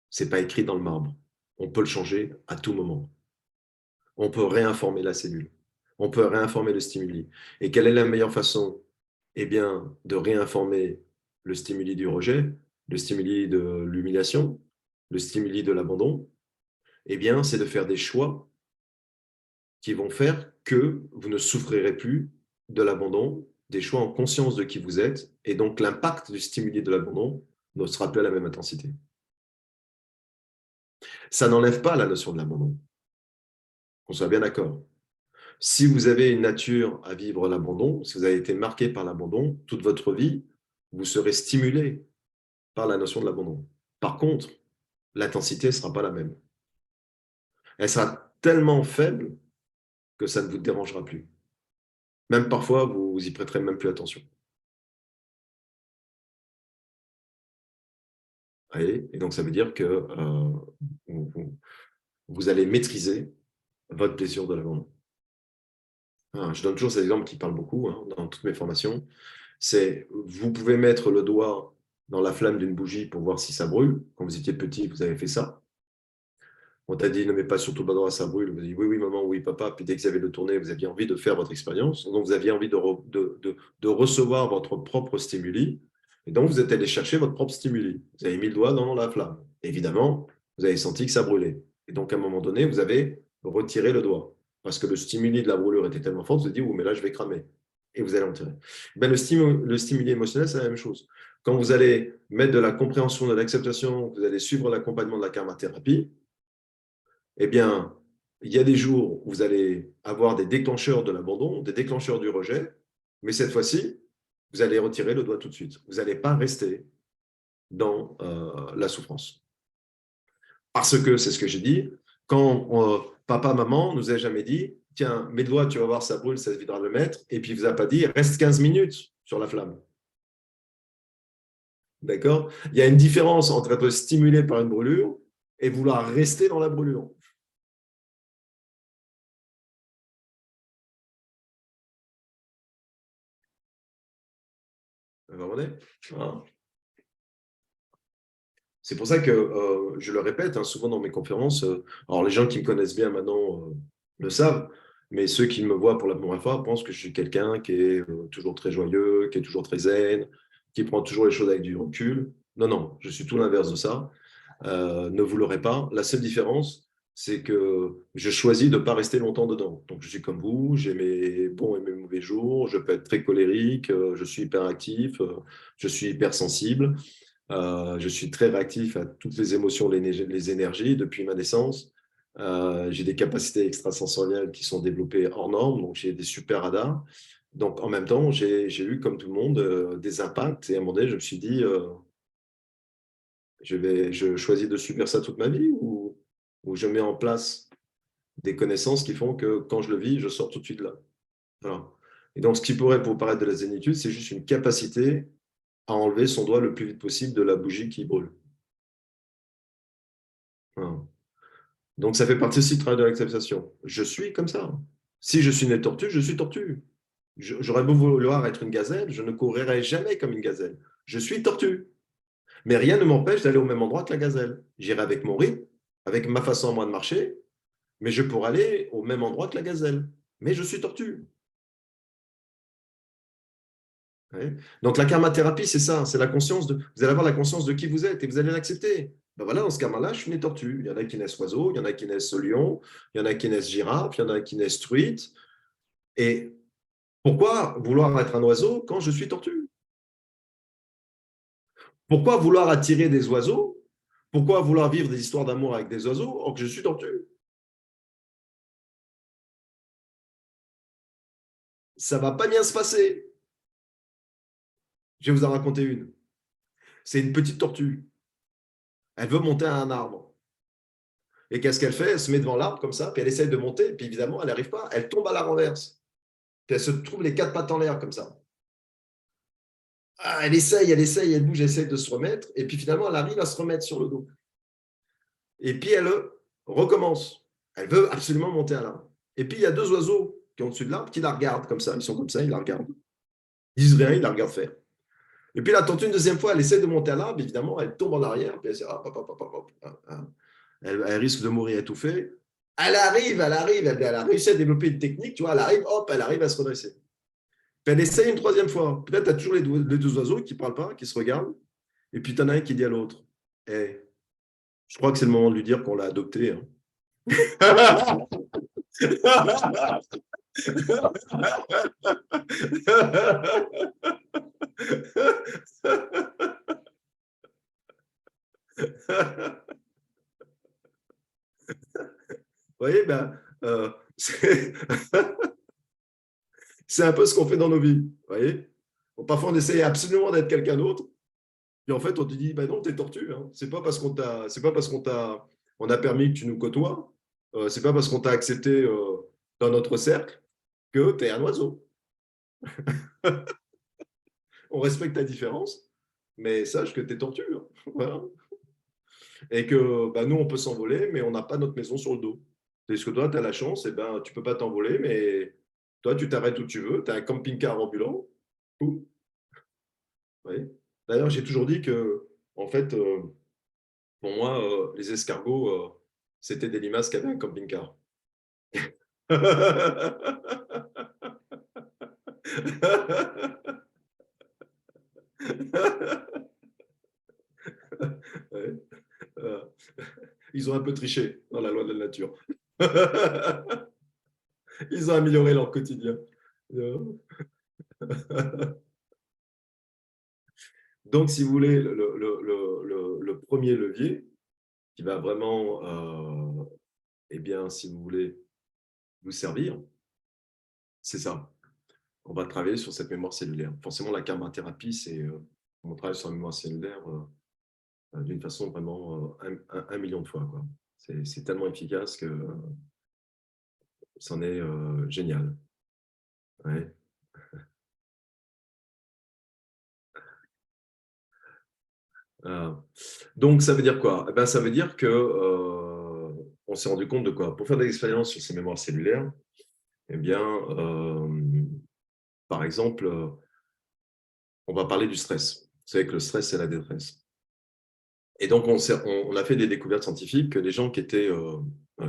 Ce n'est pas écrit dans le marbre. On peut le changer à tout moment. On peut réinformer la cellule. On peut réinformer le stimuli. Et quelle est la meilleure façon? Eh bien, de réinformer le stimuli du rejet, le stimuli de l'humiliation, le stimuli de l'abandon. Eh bien, c'est de faire des choix qui vont faire que vous ne souffrirez plus de l'abandon, des choix en conscience de qui vous êtes, et donc l'impact du stimuli de l'abandon ne sera plus à la même intensité. Ça n'enlève pas la notion de l'abandon, qu'on soit bien d'accord. Si vous avez une nature à vivre l'abandon, si vous avez été marqué par l'abandon toute votre vie, vous serez stimulé par la notion de l'abandon. Par contre, l'intensité ne sera pas la même. Elle sera tellement faible que ça ne vous dérangera plus. Même parfois, vous y prêterez même plus attention. Et donc, ça veut dire que vous, vous allez maîtriser votre blessure de l'abandon. Je donne toujours cet exemple qui parle beaucoup dans toutes mes formations. C'est, vous pouvez mettre le doigt dans la flamme d'une bougie pour voir si ça brûle. Quand vous étiez petit, vous avez fait ça. On t'a dit, ne mets pas surtout le doigt, ça brûle. Vous avez dit, oui, oui, maman, oui, papa. Puis dès que vous avez le tourné, vous aviez envie de faire votre expérience. Donc, vous aviez envie de recevoir votre propre stimuli. Et donc, vous êtes allé chercher votre propre stimuli. Vous avez mis le doigt dans la flamme. Évidemment, vous avez senti que ça brûlait. Et donc, à un moment donné, vous avez retiré le doigt. Parce que le stimuli de la brûlure était tellement fort, vous vous dites, oh, mais là, je vais cramer. Et vous allez en tirer. Ben, le stimuli émotionnel, c'est la même chose. Quand vous allez mettre de la compréhension, de l'acceptation, vous allez suivre l'accompagnement de la karma-thérapie, eh bien, il y a des jours où vous allez avoir des déclencheurs de l'abandon, des déclencheurs du rejet, mais cette fois-ci, vous allez retirer le doigt tout de suite. Vous n'allez pas rester dans la souffrance. Parce que, c'est ce que j'ai dit, quand papa, maman nous a jamais dit, tiens, mets le doigt, tu vas voir, ça brûle, ça se videra le mettre, et puis il ne vous a pas dit, reste 15 minutes sur la flamme. D'accord? Il y a une différence entre être stimulé par une brûlure et vouloir rester dans la brûlure. Vous comprenez? Voilà. C'est pour ça que je le répète souvent dans mes conférences. Alors, les gens qui me connaissent bien maintenant le savent, mais ceux qui me voient pour la première fois pensent que je suis quelqu'un qui est toujours très joyeux, qui est toujours très zen, qui prend toujours les choses avec du recul. Non, non, je suis tout l'inverse de ça. Ne vous l'aurez pas. La seule différence, c'est que je choisis de ne pas rester longtemps dedans. Donc, je suis comme vous, j'ai mes bons et mes mauvais jours, je peux être très colérique, je suis hyper actif, je suis hyper sensible. Je suis très réactif à toutes les émotions, les énergies depuis ma naissance. J'ai des capacités extrasensorielles qui sont développées hors normes, donc j'ai des super radars. Donc en même temps, j'ai eu, comme tout le monde, des impacts. Et à un moment donné, je me suis dit, je choisis de subir ça toute ma vie ou je mets en place des connaissances qui font que quand je le vis, je sors tout de suite là. Voilà. Et donc, ce qui pourrait vous paraître de la zénitude, c'est juste une capacité à enlever son doigt le plus vite possible de la bougie qui brûle. Voilà. Donc, ça fait partie aussi du travail de l'acceptation. Je suis comme ça. Si je suis né tortue, je suis tortue. J'aurais beau vouloir être une gazelle, je ne courrai jamais comme une gazelle. Je suis tortue. Mais rien ne m'empêche d'aller au même endroit que la gazelle. J'irai avec mon rythme, avec ma façon à moi de marcher, mais je pourrais aller au même endroit que la gazelle. Mais je suis tortue. Ouais. Donc la karma-thérapie, c'est ça, c'est la conscience de. Vous allez avoir la conscience de qui vous êtes et vous allez l'accepter. Ben voilà, dans ce karma-là, je suis né tortue. Il y en a qui naissent oiseaux, il y en a qui naissent lion, il y en a qui naissent girafe, il y en a qui naissent truite. Et pourquoi vouloir être un oiseau quand je suis tortue? Pourquoi vouloir attirer des oiseaux? Pourquoi vouloir vivre des histoires d'amour avec des oiseaux or que je suis tortue? Ça va pas bien se passer. Je vais vous en raconter une. C'est une petite tortue. Elle veut monter à un arbre. Et qu'est-ce qu'elle fait? Elle se met devant l'arbre comme ça, puis elle essaie de monter, puis évidemment, elle n'arrive pas. Elle tombe à la renverse. Puis elle se trouve les quatre pattes en l'air comme ça. Ah, elle bouge, elle essaie de se remettre, et puis finalement, elle arrive à se remettre sur le dos. Et puis elle recommence. Elle veut absolument monter à l'arbre. Et puis il y a deux oiseaux qui sont au-dessus de l'arbre qui la regardent comme ça. Ils sont comme ça, ils la regardent. Ils disent rien, ils la regardent faire. Et puis elle tente une deuxième fois, elle essaie de monter à l'arbre, évidemment, elle tombe en arrière, puis elle, dit, elle risque de mourir étouffée. Elle a réussi à développer une technique, tu vois, elle arrive à se redresser. Puis elle essaye une troisième fois. Peut-être tu as toujours les deux oiseaux qui ne parlent pas, qui se regardent. Et puis tu en as un qui dit à l'autre, hey, je crois que c'est le moment de lui dire qu'on l'a adopté. Hein. Vous voyez, ben, c'est c'est un peu ce qu'on fait dans nos vies. Vous voyez, bon, parfois, on essaye absolument d'être quelqu'un d'autre. Puis en fait, on te dit, bah non, t'es tortue. Hein. C'est pas parce qu'on t'a, c'est pas parce qu'on t'a, on a permis que tu nous côtoies. C'est pas parce qu'on t'a accepté dans notre cercle que tu es un oiseau. On respecte ta différence, mais sache que tu es tortue. Hein. Voilà. Et que bah, nous, on peut s'envoler, mais on n'a pas notre maison sur le dos. Parce que toi, tu as la chance, et ben, tu ne peux pas t'envoler, mais toi, tu t'arrêtes où tu veux. Tu as un camping-car ambulant. Tout. Oui. D'ailleurs, j'ai toujours dit que, en fait, pour moi, les escargots, c'était des limaces qui avaient un camping-car. Ouais. Euh, Ils ont un peu triché dans la loi de la nature. Ils ont amélioré leur quotidien. Donc, si vous voulez, le premier levier qui va vraiment, eh bien, si vous voulez, vous servir, c'est ça. On va travailler sur cette mémoire cellulaire. Forcément, la karma-thérapie, c'est on travaille sur la mémoire cellulaire d'une façon vraiment un million de fois. C'est tellement efficace que c'en est génial. Ouais. Euh, donc, ça veut dire quoi? Eh ben, ça veut dire que on s'est rendu compte de quoi? Pour faire des expériences sur ces mémoires cellulaires, eh bien, par exemple, On va parler du stress. Vous savez que le stress, c'est la détresse. Et donc, on a fait des découvertes scientifiques que les gens qui étaient,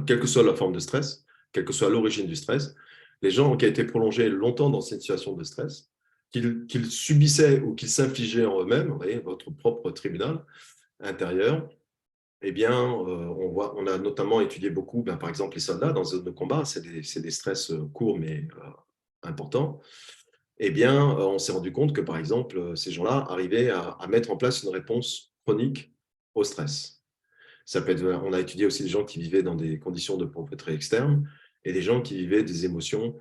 quelle que soit la forme de stress, quelle que soit l'origine du stress, les gens qui ont été prolongés longtemps dans cette situation de stress, qu'ils subissaient ou qu'ils s'infligeaient en eux-mêmes, vous voyez, votre propre tribunal intérieur, eh bien, on a notamment étudié beaucoup, ben, par exemple, les soldats dans les zones de combat, c'est des stress courts mais importants. Eh bien, on s'est rendu compte que, par exemple, ces gens-là arrivaient à mettre en place une réponse chronique au stress. Ça peut être, on a étudié aussi des gens qui vivaient dans des conditions de pauvreté externes et des gens qui vivaient des émotions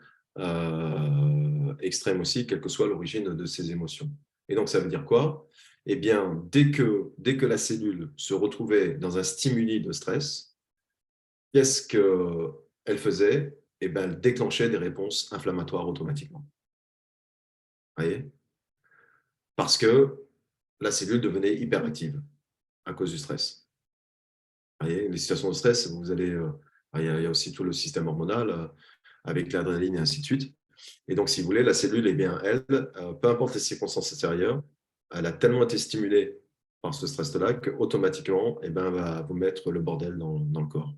extrêmes aussi, quelle que soit l'origine de ces émotions. Et donc, ça veut dire quoi? Eh bien, dès que la cellule se retrouvait dans un stimuli de stress, qu'est-ce qu'elle faisait? Eh bien, elle déclenchait des réponses inflammatoires automatiquement. Vous voyez? Parce que la cellule devenait hyperactive à cause du stress. Vous voyez, les situations de stress, vous allez, il y a aussi tout le système hormonal avec l'adrénaline et ainsi de suite. Et donc, si vous voulez, la cellule, eh bien, elle, peu importe les circonstances extérieures, elle a tellement été stimulée par ce stress-là qu'automatiquement, eh ben, elle va vous mettre le bordel dans le corps.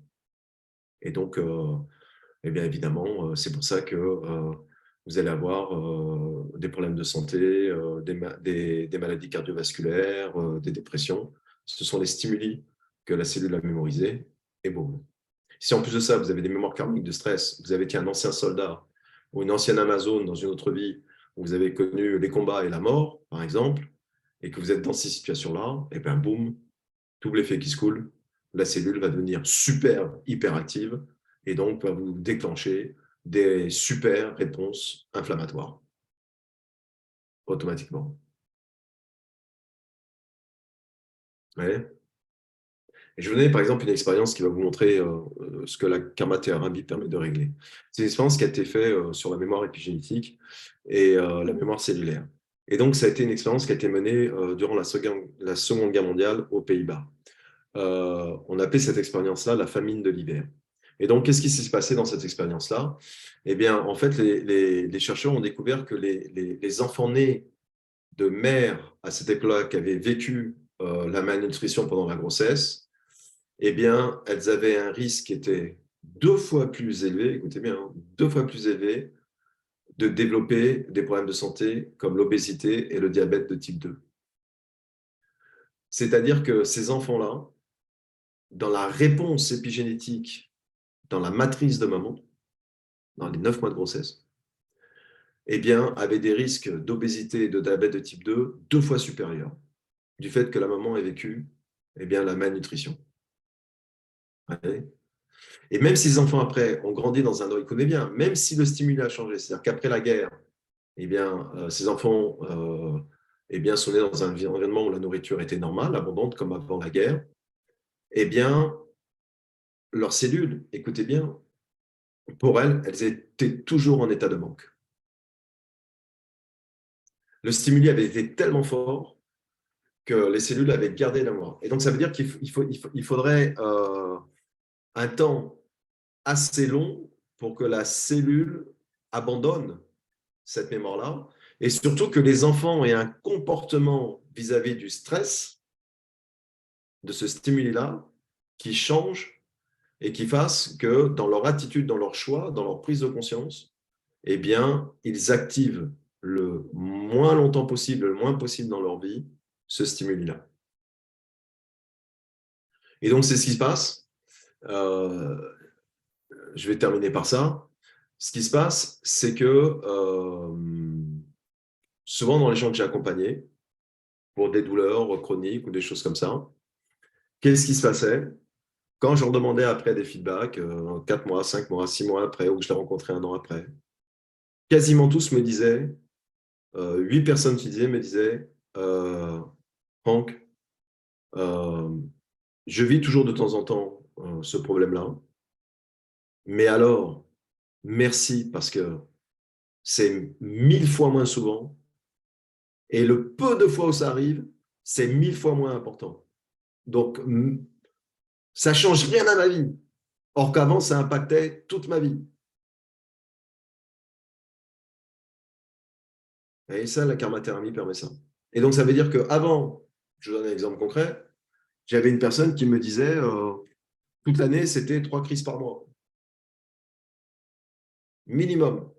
Et donc, eh bien, évidemment, c'est pour ça que vous allez avoir des problèmes de santé, des maladies cardiovasculaires, des dépressions. Ce sont les stimuli que la cellule a mémorisés. Et bon, si en plus de ça, vous avez des mémoires karmiques de stress, vous avez été un ancien soldat ou une ancienne Amazone dans une autre vie, où vous avez connu les combats et la mort, par exemple, et que vous êtes dans ces situations-là, et bien boum, tout l'effet qui se coule, la cellule va devenir super hyperactive et donc va vous déclencher des super réponses inflammatoires automatiquement. Ouais. Et je vais vous donner par exemple une expérience qui va vous montrer ce que la karma thérapie permet de régler. C'est une expérience qui a été faite sur la mémoire épigénétique et la mémoire cellulaire. Et donc, ça a été une expérience qui a été menée durant la Seconde Guerre mondiale aux Pays-Bas. On appelait cette expérience-là la famine de l'hiver. Et donc, qu'est-ce qui s'est passé dans cette expérience-là? Eh bien, en fait, les chercheurs ont découvert que les enfants nés de mères à cette époque-là qui avaient vécu la malnutrition pendant la grossesse, eh bien, elles avaient un risque qui était 2 fois plus élevé, écoutez bien, hein, 2 fois plus élevé de développer des problèmes de santé comme l'obésité et le diabète de type 2. C'est-à-dire que ces enfants-là, dans la réponse épigénétique, dans la matrice de maman, dans les 9 mois de grossesse, eh bien, avaient des risques d'obésité et de diabète de type 2 fois supérieurs, du fait que la maman ait vécu eh bien, la malnutrition. Ouais. Et même si les enfants, après, ont grandi dans un environnement, il connaît bien, même si le stimuli a changé, c'est-à-dire qu'après la guerre, eh bien, ces enfants eh bien, sont nés dans un environnement où la nourriture était normale, abondante, comme avant la guerre, eh bien, leurs cellules, écoutez bien, pour elles, elles étaient toujours en état de manque. Le stimuli avait été tellement fort que les cellules avaient gardé la mémoire. Et donc, ça veut dire qu'il faudrait un temps assez long pour que la cellule abandonne cette mémoire-là, et surtout que les enfants aient un comportement vis-à-vis du stress, de ce stimuli-là, qui change et qui fasse que dans leur attitude, dans leur choix, dans leur prise de conscience, eh bien, ils activent le moins longtemps possible, le moins possible dans leur vie, ce stimuli-là. Et donc, c'est ce qui se passe. Je vais terminer par ça. Ce qui se passe, c'est que souvent dans les gens que j'ai accompagnés, pour des douleurs chroniques ou des choses comme ça, qu'est-ce qui se passait? Quand je leur demandais après des feedbacks, 4 mois, 5 mois, 6 mois après, ou que je les rencontrais 1 an après, quasiment tous me disaient, 8 personnes qui disaient, me disaient, Franck, euh, je vis toujours de temps en temps ce problème-là, mais alors, merci parce que c'est 1000 fois moins souvent et le peu de fois où ça arrive, c'est 1000 fois moins important. Donc, ça ne change rien à ma vie. Or qu'avant, ça impactait toute ma vie. Et ça, la karmathérapie permet ça. Et donc, ça veut dire qu'avant, je vous donne un exemple concret, j'avais une personne qui me disait toute l'année, c'était 3 crises par mois. Minimum.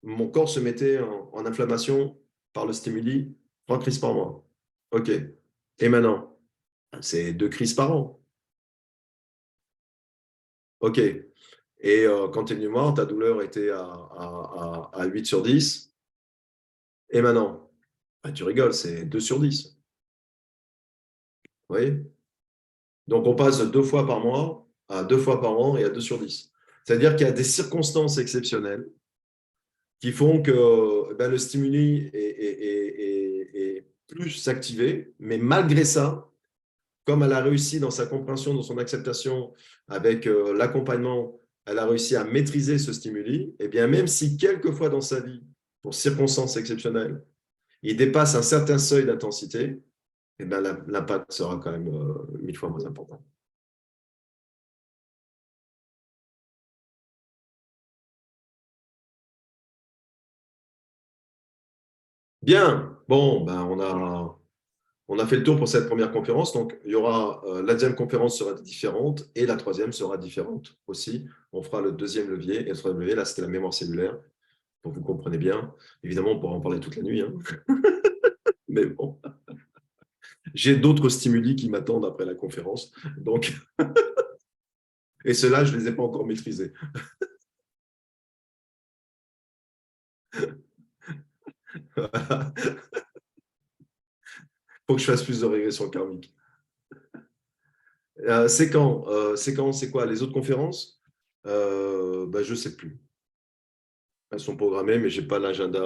Mon corps se mettait en inflammation par le stimuli, 3 crises par mois. OK. Et maintenant, c'est 2 crises par an. OK. Et quand tu es venu voir, ta douleur était à 8 sur 10. Et maintenant, bah, tu rigoles, c'est 2 sur 10. Vous voyez? Donc, on passe de 2 fois par mois à 2 fois par an et à 2 sur 10. C'est-à-dire qu'il y a des circonstances exceptionnelles qui font que ben, le stimuli est plus activé, mais malgré ça, comme elle a réussi dans sa compréhension, dans son acceptation, avec l'accompagnement, elle a réussi à maîtriser ce stimuli, et bien même si quelquefois dans sa vie, pour circonstances exceptionnelles, il dépasse un certain seuil d'intensité, et bien l'impact sera quand même 1000 fois moins important. Bien, bon, ben on a fait le tour pour cette première conférence. Donc, il y aura la deuxième conférence sera différente et la troisième sera différente aussi. On fera le deuxième levier et le troisième levier. Là, c'était la mémoire cellulaire. Donc, vous comprenez bien. Évidemment, on pourra en parler toute la nuit. Hein. Mais bon, j'ai d'autres stimuli qui m'attendent après la conférence. Donc, et ceux-là, je ne les ai pas encore maîtrisés. Voilà. Faut que je fasse plus de régression karmique. C'est quoi les autres conférences ben, je ne sais plus. Elles sont programmées, mais je n'ai pas l'agenda.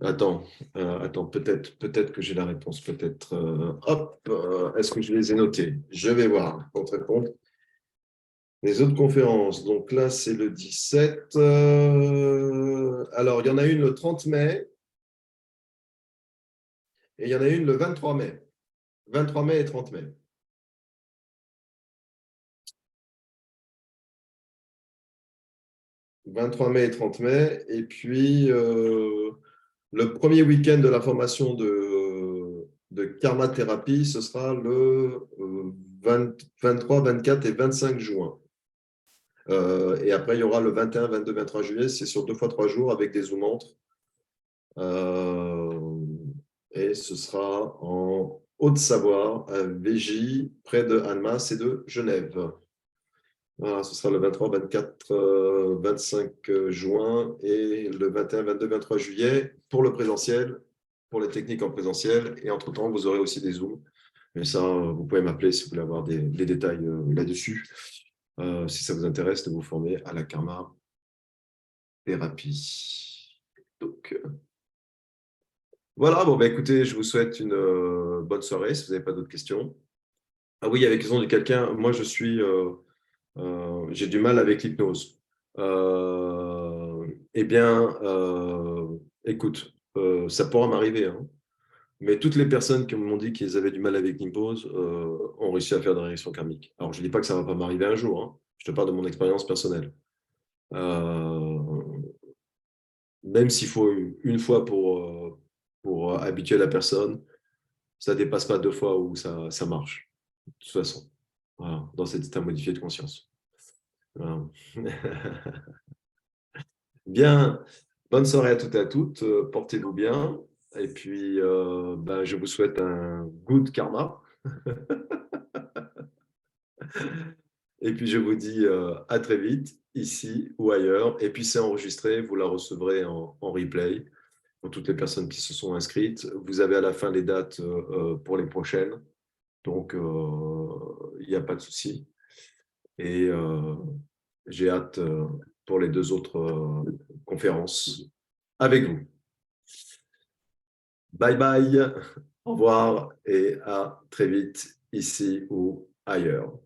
Attends, peut-être que j'ai la réponse. Peut-être. Hop, est-ce que je les ai notées? Je vais voir pour te répondre. Les autres conférences. Donc là, c'est le 17. Alors, il y en a une le 30 mai et il y en a une le 23 mai. 23 mai et 30 mai. 23 mai et 30 mai. Et puis, le premier week-end de la formation de karma thérapie, ce sera le 23, 24 et 25 juin. Et après, il y aura le 21, 22, 23 juillet. C'est sur 2 fois 3 jours avec des Zoom-montres. Et ce sera en Haute-Savoie, à Végy, près de Annemasse et de Genève. Voilà, ce sera le 23, 24, 25 juin et le 21, 22, 23 juillet pour le présentiel, pour les techniques en présentiel. Et entre-temps, vous aurez aussi des Zooms. Mais ça, vous pouvez m'appeler si vous voulez avoir des détails là-dessus. Si ça vous intéresse de vous former à la karma thérapie. Donc, voilà, bon, bah, écoutez, je vous souhaite une bonne soirée si vous n'avez pas d'autres questions. Ah oui, il y avait question de quelqu'un. Moi, j'ai du mal avec l'hypnose. Eh bien, écoute, ça pourra m'arriver, hein. Mais toutes les personnes qui m'ont dit qu'ils avaient du mal avec l'hypnose ont réussi à faire des réactions karmiques. Alors, je ne dis pas que ça ne va pas m'arriver un jour, hein. Je te parle de mon expérience personnelle. Euh, Même s'il faut une fois pour habituer la personne, ça ne dépasse pas 2 fois où ça marche, de toute façon, voilà, dans cet état modifié de conscience. Voilà. Bien, bonne soirée à toutes et à toutes, portez-vous bien, et puis ben, je vous souhaite un good karma, et puis je vous dis à très vite, ici ou ailleurs, et puis c'est enregistré, vous la recevrez en replay. Pour toutes les personnes qui se sont inscrites. Vous avez à la fin les dates pour les prochaines. Donc, il n'y a pas de souci. Et j'ai hâte pour les 2 autres conférences avec vous. Bye bye, au revoir et à très vite ici ou ailleurs.